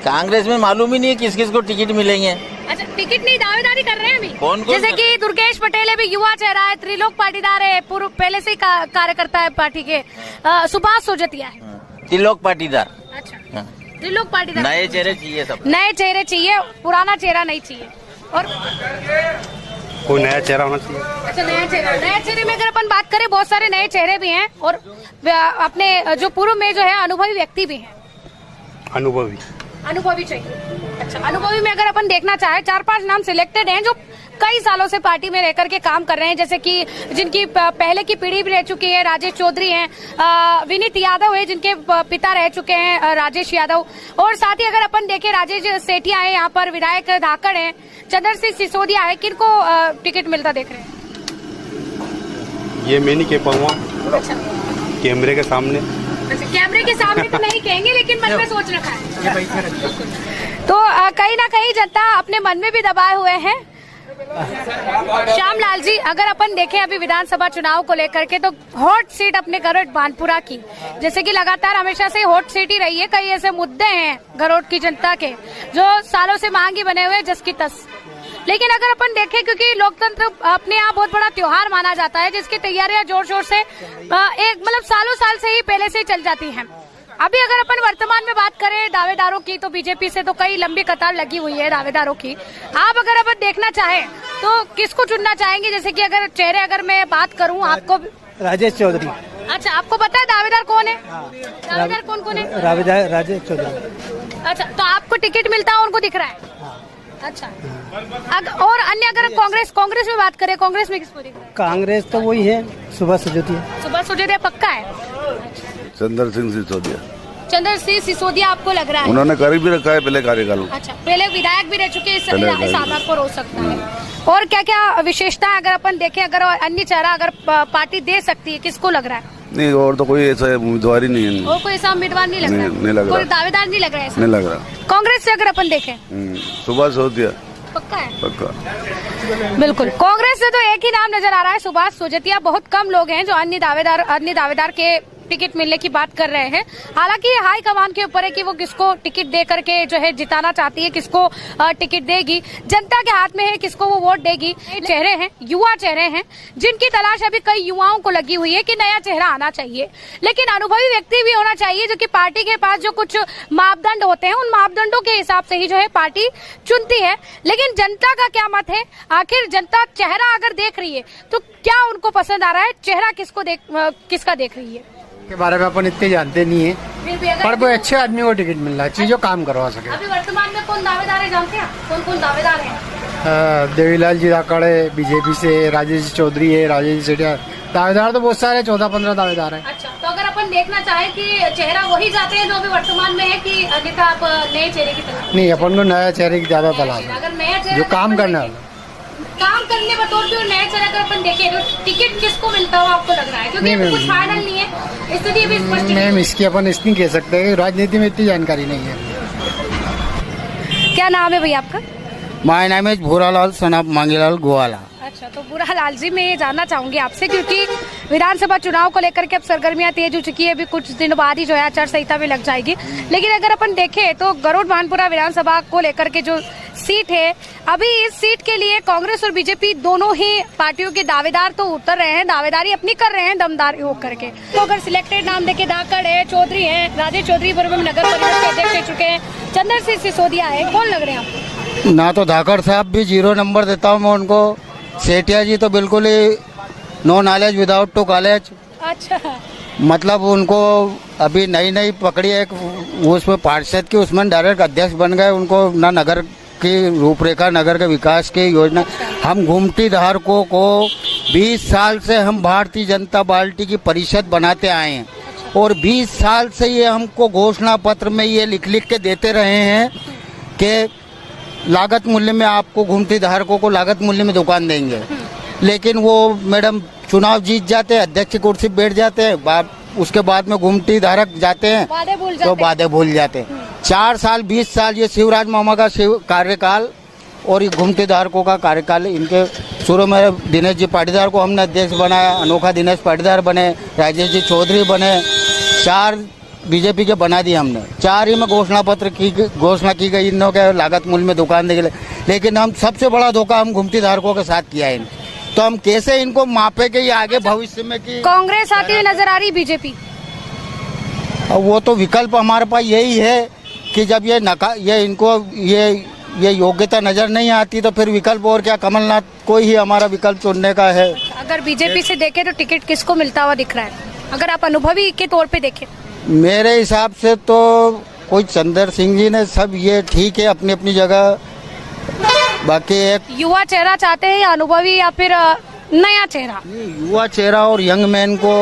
कांग्रेस में मालूम ही नहीं है किस किस को टिकट मिलेंगे। अच्छा, टिकट नहीं, दावेदारी कर रहे हैं अभी। कौन जैसे कि दुर्गेश पटेल है, भी युवा चेहरा है, त्रिलोक पाटीदार है, पूर्व पहले से ही कार्यकर्ता है पार्टी के, सुभाष सोजतिया है। त्रिलोक पाटीदार। अच्छा, त्रिलोक पाटीदार। नए चेहरे चाहिए, सब नए चेहरे चाहिए, पुराना चेहरा नहीं चाहिए। और कोई नया चेहरा होना चाहिए। अच्छा, नया चेहरे में अगर अपन बात करें, बहुत सारे नए चेहरे भी हैं और अपने जो पूर्व में जो है अनुभवी व्यक्ति भी हैं। अनुभवी चाहिए। अच्छा, अनुभवी में अगर अपन देखना चाहे, 4-5 नाम सिलेक्टेड हैं जो कई सालों से पार्टी में रहकर के काम कर रहे हैं, जैसे कि जिनकी पहले की पीढ़ी भी रह चुकी है, राजेश चौधरी हैं, विनीत यादव है जिनके पिता रह चुके हैं राजेश यादव, और साथ ही अगर अपन देखें राजेश सेठिया है, यहाँ पर विधायक धाकड़ है, चंद्र सिंह सिसोदिया है, किनको टिकट मिलता देख रहे हैं? ये मैं नहीं कह पाऊंगा। अच्छा, कैमरे के सामने। अच्छा, कैमरे के सामने तो नहीं कहेंगे, लेकिन मन में सोच रखा है। तो कहीं ना कहीं जनता अपने मन में भी दबाए हुए हैं। श्यामलाल जी, अगर अपन देखें अभी विधानसभा चुनाव को लेकर के तो हॉट सीट अपने गरोट बानपुरा की, जैसे कि लगातार हमेशा से हॉट सीट ही रही है। कई ऐसे मुद्दे हैं गरोट की जनता के जो सालों से मांगी बने हुए जस की तस। लेकिन अगर अपन देखें, क्योंकि लोकतंत्र अपने यहाँ बहुत बड़ा त्योहार माना जाता है जिसकी तैयारियां जोर शोर से एक मतलब सालों साल से ही पहले से ही चल जाती हैं। अभी अगर अपन वर्तमान में बात करें दावेदारों की तो बीजेपी से तो कई लंबी कतार लगी हुई है दावेदारों की। आप अगर अपन देखना चाहें तो किसको चुनना चाहेंगे? जैसे कि अगर चेहरे अगर मैं बात करूं आपको, राजेश चौधरी। अच्छा, आपको पता है दावेदार कौन है? दावेदार कौन कौन है? राजेश चौधरी। अच्छा, तो आपको टिकट मिलता है उनको दिख रहा है? अच्छा, और अन्य अगर कांग्रेस में बात करें, कांग्रेस में किसको दिख रहा है? कांग्रेस तो वही है, सुभाष सिसोदिया। सुभाष सिसोदिया पक्का है? चंद्र सिंह सिसोदिया। चंद्र सिंह सिसोदिया आपको लग रहा है? उन्होंने कर भी रखा है पहले कार्यकाल। अच्छा, पहले विधायक भी रह चुके हैं, इस आधार पर हो सकता है। और क्या क्या विशेषता अगर अपन देखें, अगर अन्य चेहरा अगर पार्टी दे सकती है, किसको लग रहा है? नहीं, और तो कोई ऐसा उम्मीदवार ही नहीं है। और कोई ऐसा उम्मीदवार नहीं लग रहा है? नहीं लग रहा। कोई दावेदार नहीं लग रहा है? नहीं लग रहा। कांग्रेस से अगर अपन देखें, सुभाष सिसोदिया पक्का है? पक्का। बिल्कुल, कांग्रेस से तो एक ही नाम नजर आ रहा है, सुभाष सिसोदिया। बहुत कम लोग हैं जो अन्य दावेदार के टिकट मिलने की बात कर रहे हैं। हालांकि हाई कमान के ऊपर है कि वो किसको टिकट दे करके जो है जिताना चाहती है, किसको टिकट देगी। जनता के हाथ में है किसको वो वोट देगी। चेहरे हैं, युवा चेहरे हैं जिनकी तलाश अभी कई युवाओं को लगी हुई है कि नया चेहरा आना चाहिए। लेकिन अनुभवी व्यक्ति भी होना चाहिए जो कि पार्टी के पास जो कुछ मापदंड होते हैं उन मापदंडों के हिसाब से ही जो है पार्टी चुनती है। लेकिन जनता का क्या मत है? आखिर जनता चेहरा अगर देख रही है तो क्या उनको पसंद आ रहा है? चेहरा किसका देख रही है के बारे में अपन इतने जानते नहीं है, पर कोई अच्छे आदमी को टिकट मिल रहा है, चीजों काम करवा सके। अभी वर्तमान में कौन दावेदार है जानते हैं? कौन कौन दावेदार हैं? देवीलाल जी राकड़ है बीजेपी से, राजेश चौधरी है, राजेश सेठिया। दावेदार तो बहुत सारे, 14-15 दावेदार है। अच्छा, तो अगर अपन देखना चाहे कि चेहरा वही जाते हैं जो अभी वर्तमान में है कि अन्यथा आप नए चेहरे की तलाश? नहीं, अपन को नया चेहरे की ज्यादा तलाश है, अगर नया चेहरा जो काम करने वाला। काम करने बतौर पे नया चेहरा अगर अपन देखें तो टिकट किसको मिलता हो आपको लग रहा है? क्योंकि अभी कुछ फाइनल नहीं है, स्थिति अभी स्पष्ट मैम इसकी अपन इसकी कह सकते हैं, राजनीति में इतनी जानकारी नहीं है। क्या नाम है भैया आपका? My name is Bhuralal son of Mangilal Gowala. अच्छा, तो बुरालाल जी मैं ये जानना चाहूंगी आपसे, क्योंकि विधानसभा चुनाव को लेकर के अब सरगर्मियां तेज हो चुकी है, अभी कुछ दिनों बाद ही जो है आचार संहिता में लग जाएगी। लेकिन अगर अपन देखें तो गरोट बानपुरा विधानसभा को लेकर के जो सीट है, अभी इस सीट के लिए कांग्रेस और बीजेपी दोनों ही पार्टियों के दावेदार तो उतर रहे हैं, दावेदारी अपनी कर रहे हैं दमदार हो करके। तो अगर सिलेक्टेड नाम देखे, धाकड़ है, चौधरी है, राजेश चौधरी नगर परिषद के अध्यक्ष रह चुके हैं, चंद्र सिंह सिसोदिया है, कौन लग रहे हैं आपको? ना तो धाकड़ साहब भी 0 नंबर देता हूँ मैं उनको, सेठिया जी तो बिल्कुल ही no knowledge without to college. अच्छा, मतलब उनको अभी नई पकड़ी है, वो उसमें पार्षद की उसमें डायरेक्ट अध्यक्ष बन गए। उनको ना नगर की रूपरेखा, नगर के विकास की योजना। हम घूमती धारकों को 20 साल से हम भारतीय जनता पार्टी की परिषद बनाते आए हैं और 20 साल से ये हमको घोषणा पत्र में ये लिख के देते रहे हैं कि लागत मूल्य में आपको घूमती धारकों को लागत मूल्य में दुकान देंगे। लेकिन वो मैडम चुनाव जीत जाते हैं, अध्यक्ष की कुर्सी बैठ जाते हैं, उसके बाद में घूमती धारक जाते हैं तो वादे भूल जाते हैं। 4 साल 20 साल ये शिवराज मामा का कार्यकाल और ये घूमती धारकों का कार्यकाल। इनके शुरू में दिनेश जी पाटीदार को हमने अध्यक्ष बनाया, अनोखा दिनेश पाटीदार बने, राजेश जी चौधरी बने, 4 बीजेपी के बना दिए हमने। 4 ही में घोषणा की गई इन के लागत मूल्य में दुकान देने के लिए। लेकिन हम सबसे बड़ा धोखा हम घूमती धारकों के साथ किया है। तो हम कैसे इनको मापे के ये आगे भविष्य में कि कांग्रेस आती हुई नजर आ रही, बीजेपी? वो तो विकल्प हमारे पास यही है कि जब ये योग्यता नजर नहीं आती तो फिर विकल्प और क्या, कमलनाथ को ही हमारा विकल्प चुनने का है। अगर बीजेपी से देखें तो टिकट किसको मिलता हुआ दिख रहा है, अगर आप अनुभवी के तौर पे देखें? मेरे हिसाब से तो कोई चंद्र सिंह जी ने, सब ये ठीक है अपनी अपनी जगह। बाकी एक युवा चेहरा चाहते हैं या अनुभवी या फिर नया चेहरा? युवा चेहरा और यंग मैन को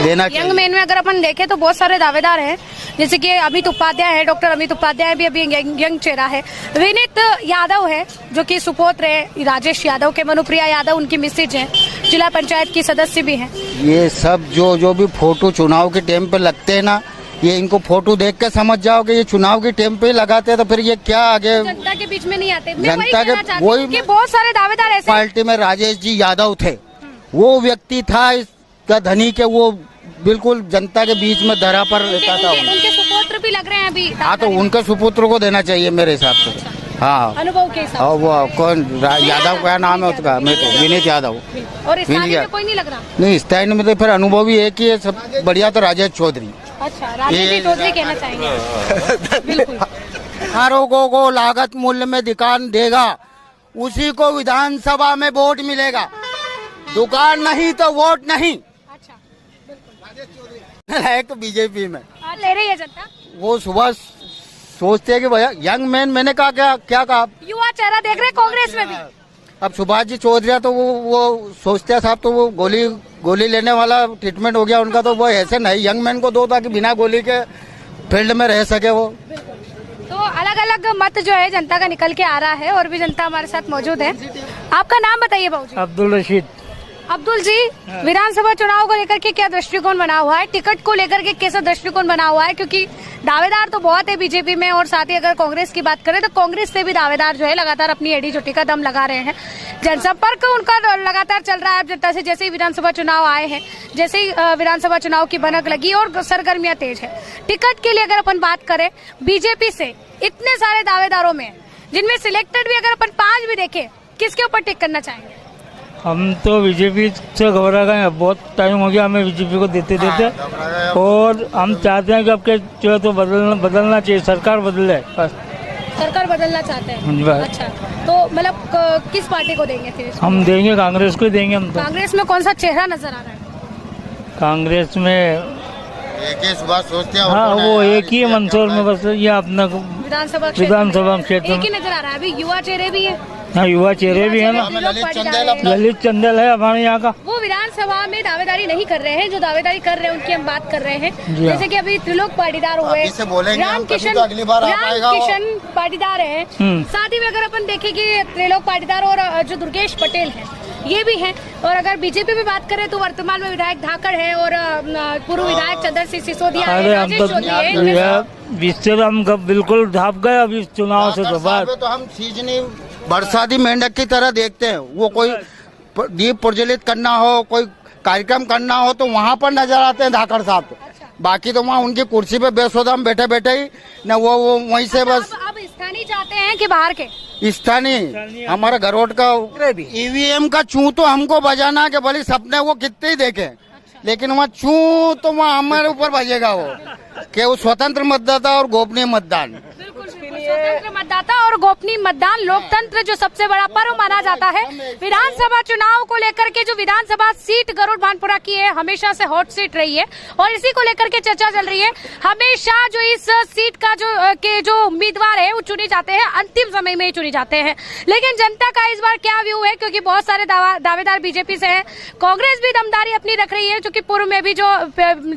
देना चाहिए। यंग मैन में अगर अपन देखें तो बहुत सारे दावेदार हैं, जैसे कि अमित उपाध्याय है, डॉक्टर अमित उपाध्याय भी अभी यंग चेहरा है। विनीत यादव है जो कि सुपुत्र है राजेश यादव के, मनुप्रिया यादव उनकी मिसेज है, जिला पंचायत की सदस्य भी हैं। ये सब जो भी फोटो चुनाव के टाइम पे लगते हैं ना, ये इनको फोटो देख के समझ जाओ कि ये चुनाव की टाइम पे ही लगाते हैं, तो फिर ये क्या आगे जनता के बीच में नहीं आते। मैं जनता वही कहना के चाहती हूँ कि बहुत सारे दावेदार ऐसे पार्टी में राजेश जी यादव थे, वो व्यक्ति था इसका धनी के, वो बिल्कुल जनता के बीच में धरा पर रहता था। उनके सुपुत्र भी लग रहे हैं अभी। हाँ, तो उनके सुपुत्र को देना चाहिए मेरे हिसाब से। हाँ, अनुभव के हिसाब और वो कौन यादव क्या नाम है उसका, मैं तो विनीत यादव। और स्थानीय में कोई नहीं लग रहा? नहीं, स्थानीय में तो फिर अनुभव ही एक ही है, सब बढ़िया तो राजेश चौधरी। अच्छा, राजेश चौधरी कहना चाहेंगे। बिल्कुल। आरोपों को लागत मूल्य में दुकान देगा, उसी को विधानसभा में वोट मिलेगा। दुकान नहीं तो वोट नहीं। है तो बीजेपी में ले रही है जनता। वो सुबह सोचते हैं कि भैया यंग मैन, मैंने कहा क्या कहा, युवा चेहरा देख रहे कांग्रेस में भी। अब सुभाष जी चौधरी तो वो सोचते हैं साहब, तो वो गोली लेने वाला ट्रीटमेंट हो गया उनका, तो वो ऐसे नहीं, यंग मैन को दो ताकि बिना गोली के फील्ड में रह सके वो। तो अलग अलग मत जो है जनता का निकल के आ रहा है, और भी जनता हमारे साथ मौजूद है। आपका नाम बताइए बाबूजी। अब्दुल रशीद। अब्दुल जी, विधानसभा चुनाव को लेकर के क्या दृष्टिकोण बना हुआ है? टिकट को लेकर के कैसा दृष्टिकोण बना हुआ है? क्योंकि दावेदार तो बहुत है बीजेपी में, और साथ ही अगर कांग्रेस की बात करें तो कांग्रेस से भी दावेदार जो है लगातार अपनी एडी चोटी का दम लगा रहे हैं। जनसंपर्क उनका लगातार चल रहा है जनता से। जैसे ही विधानसभा चुनाव आए हैं, जैसे ही विधानसभा चुनाव की भनक लगी और सरगर्मियां तेज है। टिकट के लिए अगर अपन बात करें, बीजेपी से इतने सारे दावेदारों में, जिनमें सिलेक्टेड भी अगर अपन 5 भी देखें, किसके ऊपर टिक करना चाहेंगे? हम तो बीजेपी से घबरा गए, बहुत टाइम हो गया हमें बीजेपी को देते और हम चाहते हैं कि आपके जो है तो बदलना चाहिए, सरकार बदले। सरकार बदलना चाहते हैं। अच्छा, तो मतलब किस पार्टी को देंगे फिर? हम देंगे कांग्रेस को ही देंगे हम तो। कांग्रेस में कौन सा चेहरा नजर आ रहा है? कांग्रेस में एक ही बात सोचते हैं। हाँ, वो एक ही मंदसौर में, बस ये अपना विधानसभा क्षेत्र एक ही नजर आ रहा है। अभी युवा चेहरे भी है। हाँ, युवा चेहरे भी है ना। ललित चंदेल है हमारे यहाँ का। वो विधानसभा में दावेदारी नहीं कर रहे हैं, जो दावेदारी कर रहे हैं उनकी हम बात कर रहे हैं। जैसे कि अभी त्रिलोक पाटीदार हुए, रामकिशन पाटीदार है। साथ ही में अगर अपन देखें कि त्रिलोक पाटीदार और जो दुर्गेश पटेल है, ये भी हैं। और अगर बीजेपी में बात करें तो वर्तमान में विधायक धाकड़ है और पूर्व विधायक चंद्र सिंह सिसोदिया है, राजेश चौधरी है। हम बिल्कुल ढाप गए अभी चुनाव से तो हम सीजनी बरसाती मेंढक की तरह देखते हैं। वो कोई दीप प्रज्वलित करना हो, कोई कार्यक्रम करना हो, तो वहाँ पर नजर आते हैं धाकड़ साहब। बाकी तो वहाँ उनकी कुर्सी पे बेसुदा हम बैठे बैठे ही न, वो वहीं से बस। अब स्थानीय चाहते हैं कि बाहर के? स्थानीय हमारा घरोट का ईवीएम का चू तो हमको बजाना कि भले सपने वो कितने ही देखे, लेकिन वहाँ चू तो वहाँ हमारे ऊपर बजेगा वो, कि वो स्वतंत्र मतदाता और गोपनीय मतदान। स्वतंत्र मतदाता और गोपनीय मतदान, लोकतंत्र जो सबसे बड़ा पर्व माना जाता है। विधानसभा चुनाव को लेकर के जो विधानसभा सीट गरुड़ भानपुरा की है, हमेशा से हॉट सीट रही है और इसी को लेकर के चर्चा चल रही है। हमेशा जो इस सीट का जो उम्मीदवार है वो चुने जाते हैं, अंतिम समय में ही चुने जाते हैं। लेकिन जनता का इस बार क्या व्यू है? क्योंकि बहुत सारे दावेदार बीजेपी से है, कांग्रेस भी दमदारी अपनी रख रही है। क्योंकि पूर्व में भी जो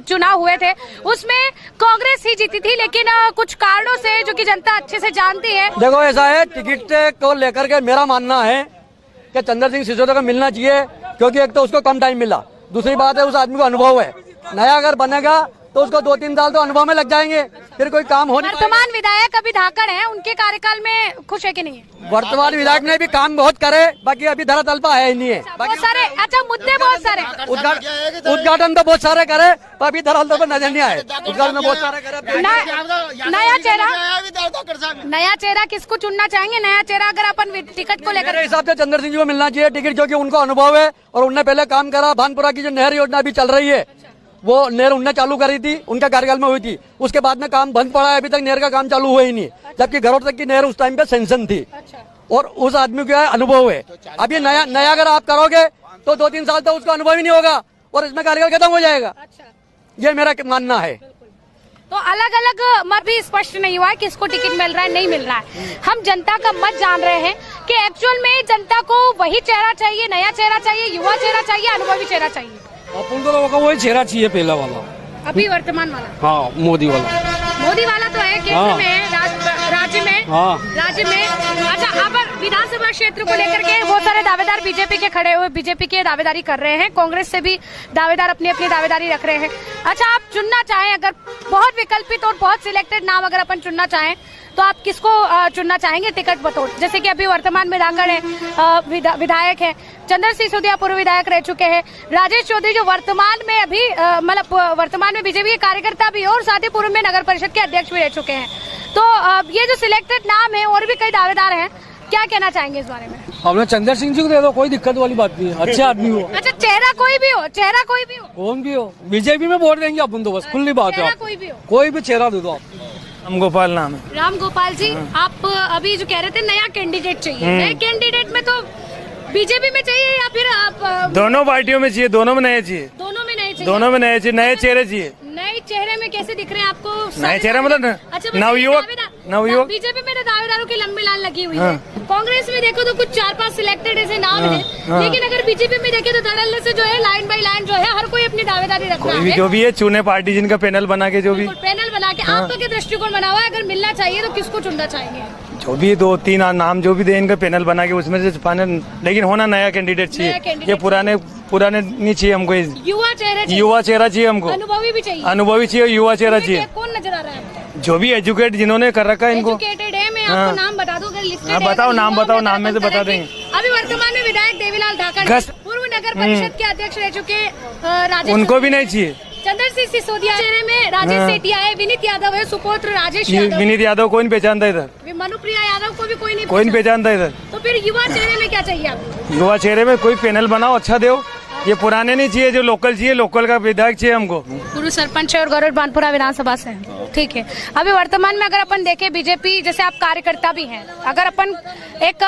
चुनाव हुए थे उसमें कांग्रेस ही जीती थी, लेकिन कुछ कारणों से जो कि जनता अच्छे से जानती है। देखो ऐसा है, टिकट को लेकर के मेरा मानना है कि चंद्र सिंह सिसोदिया को मिलना चाहिए, क्योंकि एक तो उसको कम टाइम मिला, दूसरी बात है उस आदमी को अनुभव है। नया अगर बनेगा तो उसको 2-3 साल तो अनुभव में लग जाएंगे, फिर कोई काम हो नहीं। वर्तमान विधायक अभी धाकड़ है, उनके कार्यकाल में खुश है कि नहीं है? वर्तमान विधायक ने भी काम बहुत करे, बाकी अभी धरातल है ही नहीं है। बहुत सारे मुद्दे बहुत सारे, उद्घाटन तो बहुत सारे करे, पर अभी धरातल पर नजर नहीं आए। उद्घाटन बहुत सारे करे। नया चेहरा किसको चुनना चाहेंगे? नया चेहरा अगर अपन टिकट को लेकर, मेरे हिसाब से चंद्र सिंह जी को मिलना चाहिए टिकट, क्योंकि उनको अनुभव है और उनने पहले काम करा। भानपुरा की जो नहर योजना अभी चल रही है, वो नहर उनने चालू करी थी, उनका कार्यकाल में हुई थी। उसके बाद में काम बंद पड़ा है, अभी तक नहर का काम चालू हुआ ही नहीं, जबकि घरों तक की नहर उस टाइम पे सैंक्शन थी। और उस आदमी का अनुभव है। अभी नया अगर आप करोगे तो 2-3 साल तो उसका अनुभव ही नहीं होगा और इसमें कार्यकाल खत्म हो जाएगा। ये मेरा मानना है। तो अलग अलग मत भी स्पष्ट नहीं हुआ है किसको टिकट मिल रहा है नहीं मिल रहा है। हम जनता का मत जान रहे हैं कि एक्चुअल में जनता को वही चेहरा चाहिए, नया चेहरा चाहिए, युवा चेहरा चाहिए, अनुभवी चेहरा चाहिए। अपन को वही चेहरा चाहिए, पहला वाला, अभी वर्तमान वाला। हाँ, मोदी वाला तो है, केंद्र में, राज्य में हाँ। राज्य में। अच्छा, अब विधानसभा क्षेत्र को लेकर के बहुत सारे दावेदार बीजेपी के खड़े हुए, बीजेपी के दावेदारी कर रहे हैं, कांग्रेस से भी दावेदार अपनी अपनी दावेदारी रख रहे हैं। अच्छा, आप चुनना चाहें, अगर बहुत विकल्पित और बहुत सिलेक्टेड नाम अगर अपन चुनना चाहें तो आप किसको चुनना चाहेंगे टिकट बतौर? जैसे कि अभी वर्तमान में धाकड़ है, विधायक है, चंद्र सिंह सिसोदिया पूर्व विधायक रह चुके हैं, राजेश चौधरी जो वर्तमान में अभी मतलब वर्तमान में बीजेपी के कार्यकर्ता भी और साथ ही पूर्व में नगर परिषद के अध्यक्ष भी रह चुके हैं। तो ये जो सिलेक्टेड नाम है और भी कई दावेदार हैं, क्या कहना चाहेंगे इस बारे में? हमने चंद्र सिंह जी को दे दो, कोई दिक्कत वाली बात नहीं है, अच्छे आदमी हो। अच्छा, चेहरा कोई भी हो, चेहरा कोई भी हो, कौन भी हो, बीजेपी में वोट देंगे अपन तो, बस खुली बात है। कोई भी हो, कोई भी चेहरा दे दो आप। राम गोपाल नाम है। राम गोपाल जी, आप अभी जो कह रहे थे नया कैंडिडेट चाहिए, नए कैंडिडेट में तो बीजेपी में चाहिए या फिर आप दोनों पार्टियों में चाहिए, दोनों में नए चाहिए, दोनों में नए चाहिए, दोनों में नए चाहिए, नए चेहरे चाहिए। नए चेहरे में कैसे दिख रहे हैं आपको? नए चेहरे मतलब अच्छा, नवयुवक, नवयुवक। बीजेपी में दावेदारों की लंबी लाइन लगी हुई है, कांग्रेस में देखो तो कुछ 4-5 सिलेक्टेड ऐसे नाम है, लेकिन अगर बीजेपी में देखे तो धड़ल्ले से जो है लाइन बाई लाइन जो है हर कोई अपनी दावेदारी रख रहा है। जो भी है चुने पार्टी जिनका पैनल बना के, जो भी पैनल बना के आपका क्या दृष्टिकोण बना हुआ है? अगर मिलना चाहिए तो किसको चुनना चाहेंगे? जो भी 2-3 नाम जो भी दे, इनका पैनल बना के उसमें से फाइनल, लेकिन होना नया कैंडिडेट चाहिए। ये पुराने नहीं चाहिए हमको, युवा चेहरा चाहिए हमको, अनुभवी भी चाहिए, अनुभवी चाहिए, युवा चेहरा चाहिए। कौन नजर आ रहा है? जो भी एजुकेट जिन्होंने कर रखा है इनको। एजुकेटेड है, मैं आपको नाम बता दूं, अगर लिस्टेड है बताओ, नाम बताओ, नाम में से बता देंगे। अभी वर्तमान में विधायक देवीलाल धाकड़ पूर्व नगर परिषद के अध्यक्ष रह चुके, राजेश, उनको भी नहीं चाहिए। चंद्र सिंह सिसोदिया चेहरे में राजेश सेठिया है, विनीत यादव है, सुपुत्र राजेश यादव, विनीत यादव कोई नहीं पहचानता इधर, मनुप्रिया यादव को भी कोई नहीं पहचानता इधर। तो फिर युवा चेहरे में क्या चाहिए आपको? युवा चेहरे में कोई पैनल बनाओ, अच्छा दो, ये पुराने नहीं चाहिए, जो लोकल चाहिए, लोकल का विधायक चाहिए हमको। पूर्व सरपंच है और गौरव बानपुरा विधानसभा से, ठीक है। अभी वर्तमान में अगर अपन देखें बीजेपी, जैसे आप कार्यकर्ता भी हैं, अगर अपन एक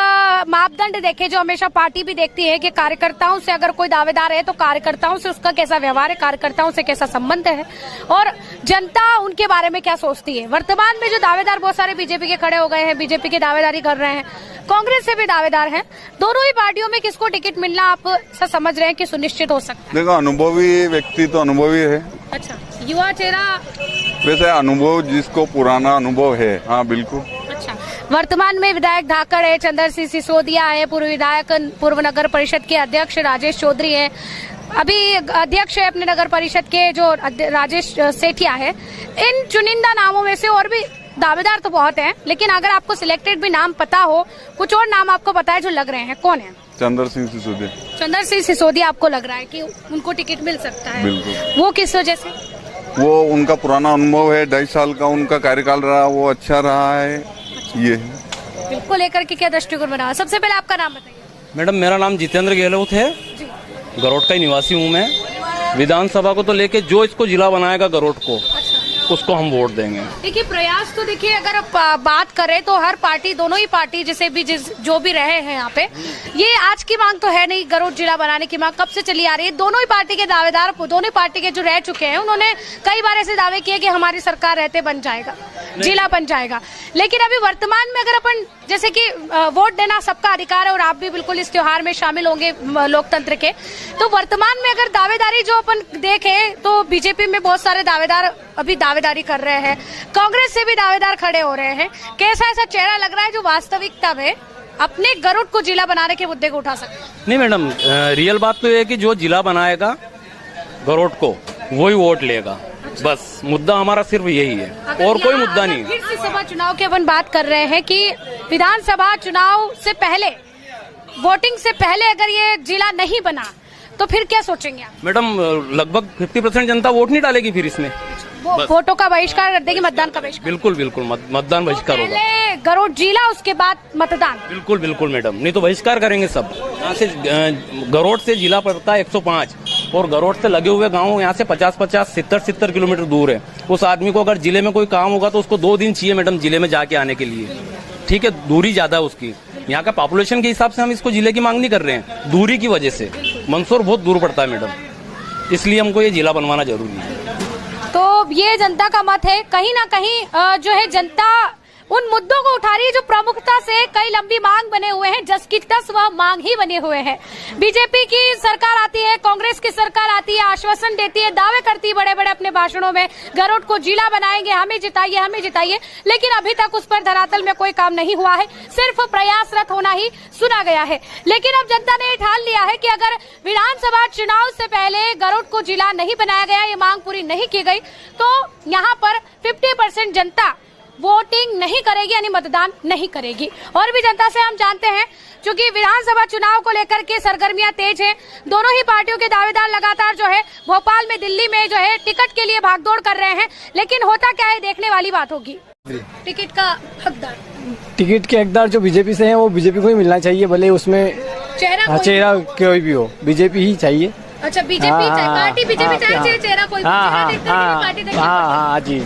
मापदंड देखें जो हमेशा पार्टी भी देखती है कि कार्यकर्ताओं से अगर कोई दावेदार है तो कार्यकर्ताओं से उसका कैसा व्यवहार है, कार्यकर्ताओं से कैसा संबंध है और जनता उनके बारे में क्या सोचती है। वर्तमान में जो दावेदार बहुत सारे बीजेपी के खड़े हो गए हैं, बीजेपी की दावेदारी कर रहे हैं, कांग्रेस से भी दावेदार हैं, दोनों ही पार्टियों में किसको टिकट मिलना आप समझ रहे हैं कि सुनिश्चित हो सकता है? देखो, अनुभवी व्यक्ति तो अनुभवी है। अच्छा, युवा चेहरा वैसे अनुभव जिसको पुराना अनुभव है, हाँ बिल्कुल। अच्छा, वर्तमान में विधायक धाकड़ है, चंद्र सिंह सिसोदिया है, पूर्व विधायक पूर्व नगर परिषद के अध्यक्ष राजेश चौधरी है, अभी अध्यक्ष है अपने नगर परिषद के जो राजेश सेठिया है। इन चुनिंदा नामों में से और भी दावेदार तो बहुत हैं, लेकिन अगर आपको सिलेक्टेड भी नाम पता हो, कुछ और नाम आपको पता है जो लग रहे हैं, कौन है? चंद्र सिंह सिसोदिया। चंद्र सिंह सिसोदिया आपको लग रहा है कि उनको टिकट मिल सकता है? बिल्कुल। वो किस वजह से? वो उनका पुराना अनुभव है, 2.5 साल का उनका कार्यकाल रहा, वो अच्छा रहा है। ये बिल्कुल लेकर के क्या दृष्टिकोण बना? सबसे पहले आपका नाम बताइए। मैडम, मेरा नाम जितेंद्र गहलोत है, गरोट का ही निवासी हूँ मैं। विधानसभा को तो लेके जो इसको जिला बनाएगा गरोट को, उसको हम वोट देंगे। देखिए, प्रयास तो देखिए, अगर बात करें तो हर पार्टी, दोनों ही पार्टी जिसे भी जो भी रहे हैं यहाँ पे, ये आज की मांग तो है नहीं, गरोट जिला बनाने की मांग कब से चली आ रही है। दोनों ही पार्टी के दावेदार, दोनों ही पार्टी के जो रह चुके हैं, उन्होंने कई बार ऐसे दावे किए कि हमारी सरकार रहते बन जाएगा, जिला बन जाएगा। लेकिन अभी वर्तमान में अगर अपन, जैसे कि वोट देना सबका अधिकार है और आप भी बिल्कुल इस त्योहार में शामिल होंगे लोकतंत्र के, तो वर्तमान में अगर दावेदारी जो अपन देखें तो बीजेपी में बहुत सारे दावेदार अभी दावेदारी कर रहे हैं, कांग्रेस से भी दावेदार खड़े हो रहे हैं। कैसा ऐसा चेहरा लग रहा है जो वास्तविकता में अपने गरुड़ को जिला बनाने के मुद्दे को उठा सकते हैं? नहीं मैडम, रियल बात तो ये है कि जो जिला बनाएगा गरोट को वही वोट लेगा, बस मुद्दा हमारा सिर्फ यही है और कोई मुद्दा नहीं। फिर से सभा चुनाव की अपन बात कर रहे हैं कि विधानसभा चुनाव से पहले, वोटिंग से पहले अगर ये जिला नहीं बना तो फिर क्या सोचेंगे आप? मैडम, लगभग 50% जनता वोट नहीं डालेगी फिर इसमें, वोटों का बहिष्कार कर देगी, मतदान का बहिष्कार। बिल्कुल बिल्कुल, मतदान बहिष्कार होगा। पहले गरोट जिला, उसके बाद मतदान। बिल्कुल बिल्कुल मैडम, नहीं तो बहिष्कार करेंगे सब। यहाँ से गरोट से जिला पड़ता है 105 और गरोट से लगे हुए गांव यहाँ से 50-50, 70-70 किलोमीटर दूर है। उस आदमी को अगर जिले में कोई काम होगा तो उसको 2 दिन चाहिए मैडम जिले में जाके आने के लिए। ठीक है, दूरी ज्यादा है उसकी। यहाँ का पॉपुलेशन के हिसाब से हम इसको जिले की मांग नहीं कर रहे हैं, दूरी की वजह से। मंदसौर बहुत दूर पड़ता है मैडम, इसलिए हमको ये जिला बनवाना जरूरी है। तो ये जनता का मत है, कहीं ना कहीं जो है जनता उन मुद्दों को उठा रही है जो प्रमुखता से कई लंबी मांग बने हुए हैं, जस की तस वह मांग ही बने हुए हैं। बीजेपी की सरकार आती है, कांग्रेस की सरकार आती है, आश्वासन देती है, दावे करती है बड़े बड़े अपने भाषणों में, गरोट को जिला बनाएंगे, हमें जिताइए, लेकिन अभी तक उस पर धरातल में कोई काम नहीं हुआ है, सिर्फ प्रयासरत होना ही सुना गया है। लेकिन अब जनता ने ठान लिया है कि अगर विधानसभा चुनाव से पहले गरोट को जिला नहीं बनाया गया, ये मांग पूरी नहीं की गई, तो यहाँ पर 50% जनता वोटिंग नहीं करेगी, यानी मतदान नहीं करेगी। और भी जनता से हम जानते हैं, क्योंकि विधानसभा चुनाव को लेकर के सरगर्मियां तेज हैं, दोनों ही पार्टियों के दावेदार लगातार जो है भोपाल में, दिल्ली में जो है टिकट के लिए भागदौड़ कर रहे हैं, लेकिन होता क्या है देखने वाली बात होगी। टिकट का हकदार, टिकट के हकदार जो बीजेपी से हैं वो बीजेपी को ही मिलना चाहिए, भले उसमें चेहरा कोई भी हो, बीजेपी ही चाहिए। अच्छा, बीजेपी पार्टी बीजेपी चाहिए, चेहरा कोई हाँ जी।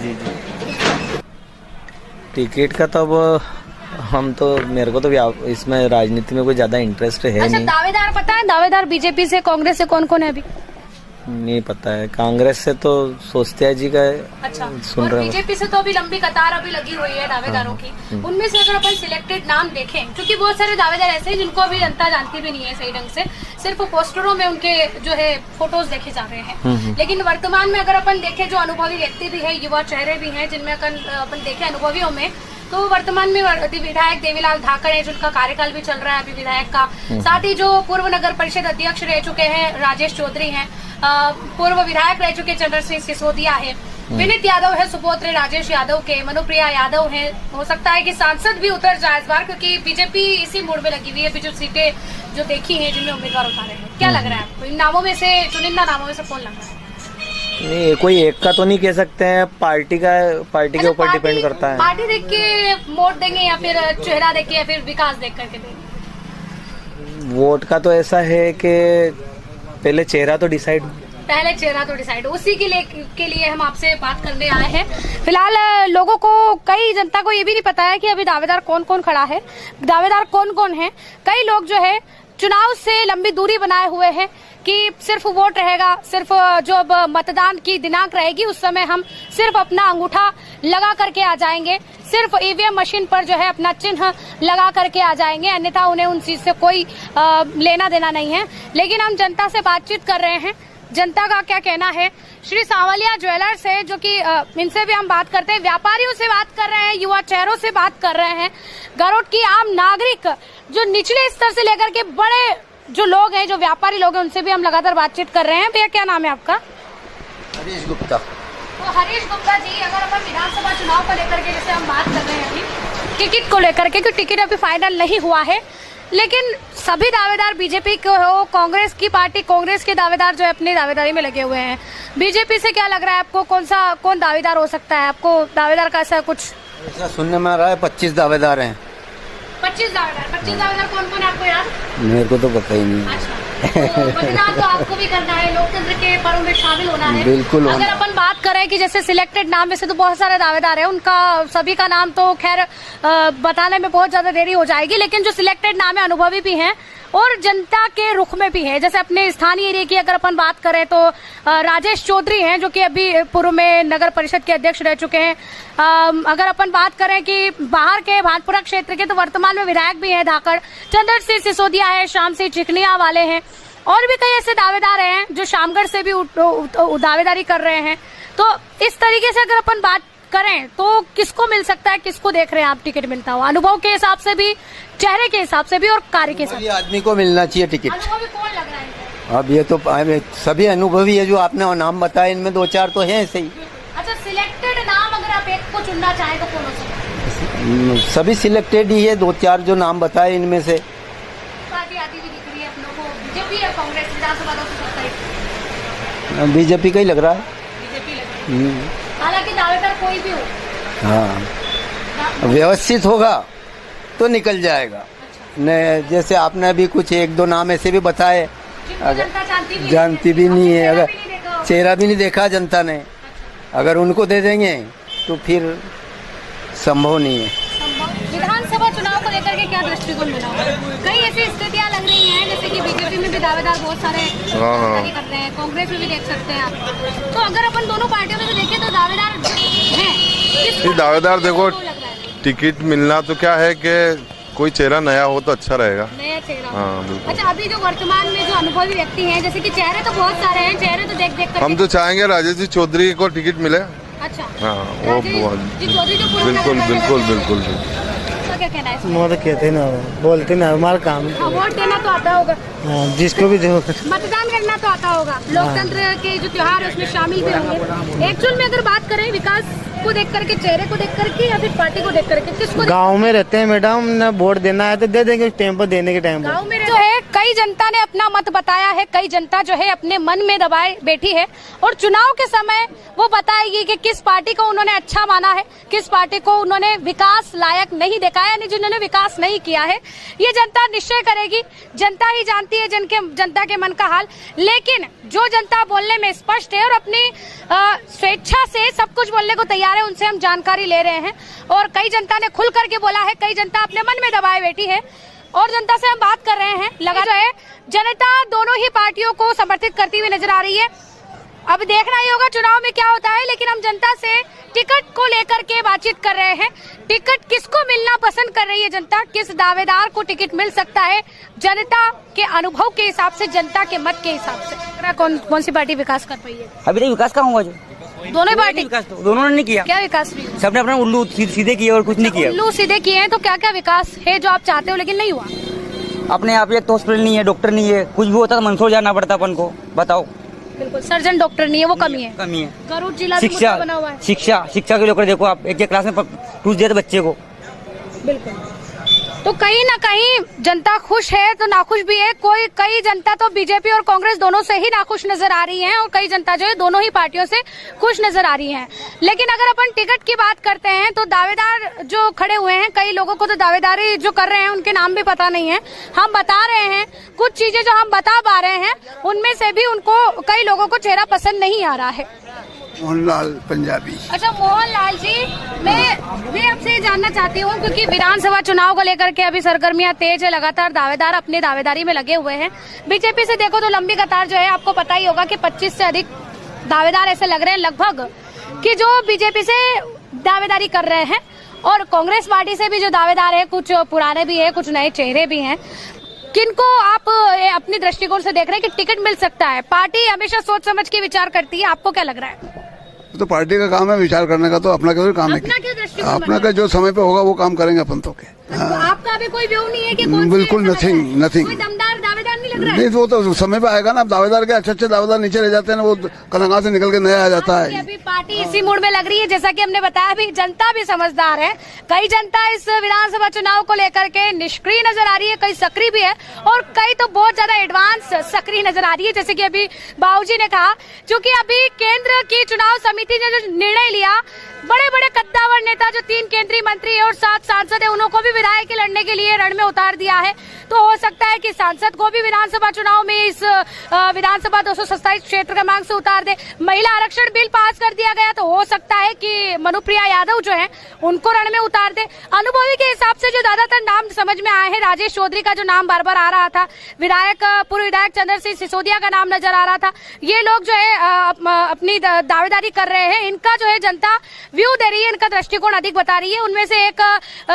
टिकट का तो अब हम तो, मेरे को तो इसमें राजनीति में कोई ज्यादा इंटरेस्ट है नहीं। दावेदार पता है, दावेदार बीजेपी से कांग्रेस से कौन कौन है अभी? नहीं पता है। कांग्रेस से तो सोस्तिया जी का सुन रहे हैं। बीजेपी से तो अभी लंबी कतार अभी लगी हुई है दावेदारों की। उनमें से अगर अपन सिलेक्टेड नाम देखें, क्योंकि बहुत सारे दावेदार ऐसे हैं जिनको अभी जनता जानती भी नहीं है सही ढंग से, सिर्फ पोस्टरों में उनके जो है फोटोज देखे जा रहे हैं। लेकिन वर्तमान में अगर अपन देखें, जो अनुभवी व्यक्ति भी है, युवा चेहरे भी हैं, जिनमें अपन देखे अनुभवियों में, तो वर्तमान में विधायक देवीलाल धाकड़ है, जिनका कार्यकाल भी चल रहा है अभी विधायक का। साथ ही जो पूर्व नगर परिषद अध्यक्ष रह चुके हैं राजेश चौधरी हैं, पूर्व विधायक रह चुके चंद्र सिंह सिसोदिया है, विनीत यादव है सुपुत्र राजेश यादव के, मनुप्रिया यादव है। हो सकता है कि सांसद भी उतर जाए इस बार, क्योंकि बीजेपी इसी मोड़ में लगी हुई है। जो सीटें जो देखी हैं जिनमें उम्मीदवार उतारे हैं, क्या लग रहा है आपको इन नामों में से, चुनिंदा नामों में से कौन लग रहा है? नहीं, कोई एक का तो नहीं कह सकते हैं, पार्टी के ऊपर डिपेंड करता है। पार्टी देख के वोट देंगे या फिर चेहरा देख के या फिर विकास देख करके देंगे? वोट का तो ऐसा है कि पहले चेहरा तो डिसाइड उसी के लिए हम आपसे बात करने आए हैं। फिलहाल लोगों को, कई जनता को ये भी नहीं पता है कि अभी दावेदार कौन कौन खड़ा है, दावेदार कौन कौन है। कई लोग जो है चुनाव से लंबी दूरी बनाए हुए हैं कि सिर्फ वोट रहेगा, सिर्फ जो अब मतदान की दिनांक रहेगी उस समय हम सिर्फ अपना अंगूठा लगा करके आ जाएंगे, सिर्फ ईवीएम मशीन पर जो है अपना चिन्ह लगा करके आ जाएंगे, अन्यथा उन्हें उन चीज से कोई लेना देना नहीं है। लेकिन हम जनता से बातचीत कर रहे हैं, जनता का क्या कहना है। श्री सांवलिया ज्वेलर्स है, जो कि इनसे भी हम बात करते हैं, व्यापारियों से बात कर रहे हैं, युवा चेहरों से बात कर रहे हैं, गरोट की आम नागरिक जो निचले स्तर से लेकर के बड़े जो लोग हैं, जो व्यापारी लोग हैं, उनसे भी हम लगातार बातचीत कर रहे हैं। भैया क्या नाम है आपका? हरीश गुप्ता। तो हरीश गुप्ता जी, अगर अपन विधानसभा चुनाव को लेकर के जैसे हम बात कर रहे हैं अभी टिकट को लेकर के, क्योंकि टिकट अभी फाइनल नहीं हुआ है, लेकिन सभी दावेदार बीजेपी के हो, कांग्रेस की पार्टी, कांग्रेस के दावेदार जो है अपनी दावेदारी में लगे हुए हैं। बीजेपी से क्या लग रहा है आपको, कौन दावेदार हो सकता है? आपको दावेदार का ऐसा कुछ ऐसा सुनने में आ रहा है 25 दावेदार हैं। 25 दावेदार कौन कौन है आपको याद? मेरे को तो पता ही नहीं। तो मतदान तो आपको भी करना है, लोकतंत्र के पर्व में शामिल होना है। बिल्कुल। अगर अपन बात करें कि जैसे सिलेक्टेड नाम में से तो बहुत सारे दावेदार हैं, उनका सभी का नाम तो खैर बताने में बहुत ज्यादा देरी हो जाएगी, लेकिन जो सिलेक्टेड नाम है अनुभवी भी हैं और जनता के रुख में भी है। जैसे अपने स्थानीय एरिया की अगर अपन बात करें तो राजेश चौधरी हैं, जो कि अभी पूर्व में नगर परिषद के अध्यक्ष रह चुके हैं। अगर अपन बात करें कि बाहर के भानपुरा क्षेत्र के, तो वर्तमान में विधायक भी हैं धाकड़, चंद्र सिंह सिसोदिया है, शाम सिंह चिकनिया वाले हैं, और भी कई ऐसे दावेदार हैं जो शामगढ़ से भी दावेदारी कर रहे हैं। तो इस तरीके से अगर अपन बात करें तो किसको मिल सकता है, किसको देख रहे हैं आप टिकट मिलता हुआ? अनुभव के हिसाब से भी, चेहरे के हिसाब से भी और कार्य के हिसाब से आदमी को मिलना चाहिए टिकट। अनुभवी कौन लग रहा है? अब ये तो सभी अनुभवी है, जो आपने नाम बताया इनमें 2-4 तो हैं ऐसे ही। अच्छा, सिलेक्टेड नाम अगर आप एक को चुनना चाहें तो कौन हो सकता है? सभी सिलेक्टेड ही है, 2-4 जो नाम बताए इनमें से। पार्टी आती भी दिख रही है अपनों को, बीजेपी या कांग्रेस? बीजेपी का ही लग रहा है। बीजेपी लग रही है, हालांकि दावेदार कोई भी हो, हाँ, व्यवस्थित होगा तो निकल जाएगा। न जैसे आपने अभी कुछ 1-2 नाम ऐसे भी बताए, अगर जानती भी नहीं है, अगर चेहरा भी नहीं देखा जनता ने, अगर उनको दे देंगे तो फिर संभव नहीं है। विधानसभा चुनाव को लेकर के क्या दृष्टिकोण बना? कई ऐसी स्थितियां लग रही हैं, जैसे कि बीजेपी में भी दावेदार बहुत सारे कर रहे हैं, कांग्रेस में भी देख सकते हैं आप। तो अगर अपन दोनों पार्टियों में से देखें तो दावेदार हैं, दावेदार देखो टिकट मिलना तो क्या है कि कोई चेहरा नया हो तो अच्छा रहेगा। नया चेहरा। हाँ बिल्कुल। अच्छा, अभी जो वर्तमान में जो अनुभवी व्यक्ति हैं, जैसे कि चेहरे तो बहुत सारे हैं, चेहरे तो देख देख कर हम तो चाहेंगे राजेश जी चौधरी को टिकट मिले। अच्छा, हाँ वो जी चौधरी जो पूरा बिल्कुल नगर बिल्कुल पालिका बिल्कुल। का क्या कहना है इसमें? वो तो कहते ना, बोलते ना, हमारा काम है। हाँ, वोट देना तो आता होगा, जिसको भी जो मतदान करना तो आता होगा, लोकतंत्र के जो त्योहार है उसमें शामिल भी होंगे। एक्चुअल में अगर बात करें विकास को देख करके, चेहरे को देख करके, या फिर पार्टी को देख करके, किसको? गांव में रहते हैं मैडम, ना वोट देना है तो दे देंगे उस टाइम पर, देने के टाइम पर। गांव में जो है कई जनता ने अपना मत बताया है, कई जनता जो है अपने मन में दबाए बैठी है, और चुनाव के समय वो बताएगी कि किस पार्टी को उन्होंने अच्छा माना है, किस पार्टी को उन्होंने विकास लायक नहीं देखा है, यानी जिन्होंने विकास नहीं किया है। ये जनता निश्चय करेगी, जनता ही जानती है जनता के मन का हाल। लेकिन जो जनता बोलने में स्पष्ट है और अपनी स्वेच्छा से सब कुछ बोलने को तैयार है, उनसे हम जानकारी ले रहे हैं। और कई जनता ने खुल करके बोला है, कई जनता अपने मन में दबाए बैठी है, और जनता से हम बात कर रहे हैं। लगा जो है जनता दोनों ही पार्टियों को समर्थित करती हुई नजर आ रही है। अब देखना ही होगा चुनाव में क्या होता है, लेकिन हम जनता से टिकट को लेकर के बातचीत कर रहे हैं। टिकट किसको मिलना पसंद कर रही है जनता, किस दावेदार को टिकट मिल सकता है, जनता के अनुभव के हिसाब से, जनता के मत के हिसाब से कौन सी पार्टी विकास कर पाई है? अभी तक विकास कहाँ हुआ? जो दोनों पार्टी दोनों ने नहीं किया। क्या विकास? सबने अपना उल्लू सीधे किए और कुछ नहीं किया। उल्लू सीधे किए हैं, तो क्या क्या विकास है जो आप चाहते हो लेकिन नहीं हुआ? अपने आप एक तो हॉस्पिटल नहीं है, डॉक्टर नहीं है, कुछ भी होता तो मंदसौर जाना पड़ता अपन को, बताओ। बिल्कुल, सर्जन डॉक्टर नहीं है, वो कमी है। गरुड़ जिला शिक्षा बना हुआ है। शिक्षा के लेकर देखो आप, एक क्लास में टूट दिया बच्चे को। बिल्कुल, तो कहीं ना कहीं जनता खुश है तो नाखुश भी है। कई जनता तो बीजेपी और कांग्रेस दोनों से ही नाखुश नजर आ रही है, और कई जनता जो है दोनों ही पार्टियों से खुश नजर आ रही है। लेकिन अगर अपन टिकट की बात करते हैं तो दावेदार जो खड़े हुए हैं, कई लोगों को तो दावेदारी जो कर रहे हैं उनके नाम भी पता नहीं है। हम बता रहे हैं कुछ चीजें जो हम बता पा रहे हैं, उनमें से भी उनको कई लोगों को चेहरा पसंद नहीं आ रहा है। मोहनलाल पंजाबी। अच्छा मोहनलाल जी, मैं आपसे ये जानना चाहती हूँ, क्योंकि विधानसभा चुनाव को लेकर के अभी सरगर्मियां तेज है, लगातार दावेदार अपनी दावेदारी में लगे हुए हैं। बीजेपी से देखो तो लंबी कतार जो है, आपको पता ही होगा कि 25 से अधिक दावेदार ऐसे लग रहे हैं लगभग, कि जो बीजेपी से दावेदारी कर रहे हैं, और कांग्रेस पार्टी से भी जो दावेदार है, कुछ पुराने भी है, कुछ नए चेहरे भी हैं। किनको आप अपनी दृष्टिकोण से देख रहे हैं कि टिकट मिल सकता है? पार्टी हमेशा सोच समझ के विचार करती है, आपको क्या लग रहा है? तो पार्टी का काम है विचार करने का, तो अपना क्यों काम है? अपना का जो समय पे होगा वो काम करेंगे अपन तो के। तो आपका अभी कोई व्यू नहीं है कि कौन बिल्कुल नथिंग। कोई दमदार दावेदार नहीं लग रहा है? नहीं, वो तो समय पे आएगा ना। दावेदार के अच्छे दावेदार नीचे रह जाते हैं, वो कलंगा से निकल के नया आ जाता है। अभी पार्टी इसी मूड में लग रही है, जैसा कि हमने बताया, भी जनता भी समझदार है। कई जनता इस विधानसभा चुनाव को लेकर के निष्क्रिय नजर आ रही है, कई सक्रिय भी है, और कई तो बहुत ज्यादा एडवांस सक्रिय नजर आ रही है। जैसे कि अभी बाबूजी ने कहा, क्योंकि अभी केंद्र की चुनाव समिति ने जो निर्णय लिया, बड़े बड़े कद्दावर नेता जो 3 केंद्रीय मंत्री और 7 सांसद है, उनको भी विधायक लड़ने के लिए रण में उतार दिया है। तो हो सकता है कि सांसद को भी विधानसभा चुनाव में इस विधानसभा 227 क्षेत्र क्रमांक से उतार दे। महिला आरक्षण बिल पास कर दिया गया, तो हो सकता है कि मनुप्रिया यादव जो है उनको रण में उतार दे। अनुभवी के हिसाब से जो ज्यादातर नाम समझ में आए हैं, राजेश चौधरी का जो नाम बार बार आ रहा था, पूर्व विधायक चंद्र सिंह सिसोदिया का नाम नजर आ रहा था, ये लोग जो है अपनी दावेदारी कर रहे हैं। इनका जो है जनता व्यू दे रही है, इनका दृष्टिकोण अधिक बता रही है। उनमें से एक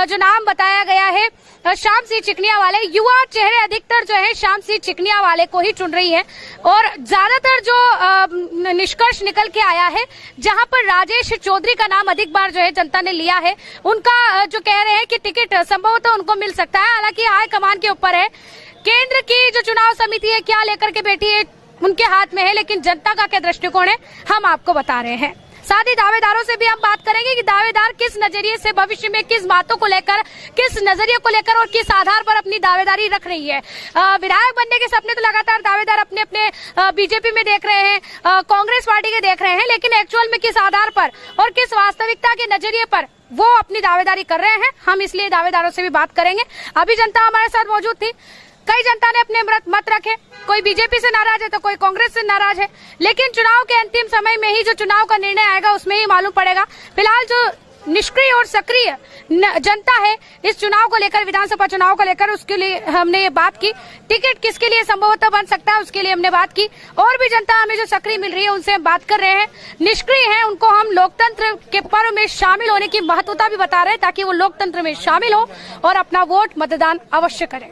जो नाम बताया गया है श्याम सिंह चिकनिया वाले। युवा चेहरे अधिकतर जो है श्याम सिंह चिकनिया वाले को ही चुन रही है, और ज्यादातर जो निष्कर्ष निकल के आया है, जहां पर राजेश चौधरी का नाम अधिक बार जो है जनता ने लिया है, उनका जो कह रहे हैं कि टिकट संभवतः उनको मिल सकता है। हालांकि हाईकमान के ऊपर है, केंद्र की जो चुनाव समिति है क्या लेकर के बैठी है उनके हाथ में है, लेकिन जनता का क्या दृष्टिकोण है हम आपको बता रहे हैं। साथ ही दावेदारों से भी हम बात करेंगे कि दावेदार किस नजरिए से भविष्य में किस बातों को लेकर, किस नजरिए को लेकर और किस आधार पर अपनी दावेदारी रख रही है। विधायक बनने के सपने तो लगातार दावेदार अपने अपने बीजेपी में देख रहे हैं, कांग्रेस पार्टी के देख रहे हैं, लेकिन एक्चुअल में किस आधार पर और किस वास्तविकता के नजरिए पर वो अपनी दावेदारी कर रहे हैं, हम इसलिए दावेदारों से भी बात करेंगे। अभी जनता हमारे साथ मौजूद थी, कई जनता ने अपने मत रखे, कोई बीजेपी से नाराज है तो कोई कांग्रेस से नाराज है, लेकिन चुनाव के अंतिम समय में ही जो चुनाव का निर्णय आएगा उसमें ही मालूम पड़ेगा। फिलहाल जो निष्क्रिय और सक्रिय जनता है इस चुनाव को लेकर, विधानसभा चुनाव को लेकर, उसके लिए हमने ये बात की। टिकट किसके लिए संभवतः बन सकता है उसके लिए हमने बात की। और भी जनता हमें जो सक्रिय मिल रही है उनसे हम बात कर रहे हैं। निष्क्रिय हैं, उनको हम लोकतंत्र के पर्व में शामिल होने की महत्वता भी बता रहे हैं ताकि वो लोकतंत्र में शामिल हो और अपना वोट मतदान अवश्य करें।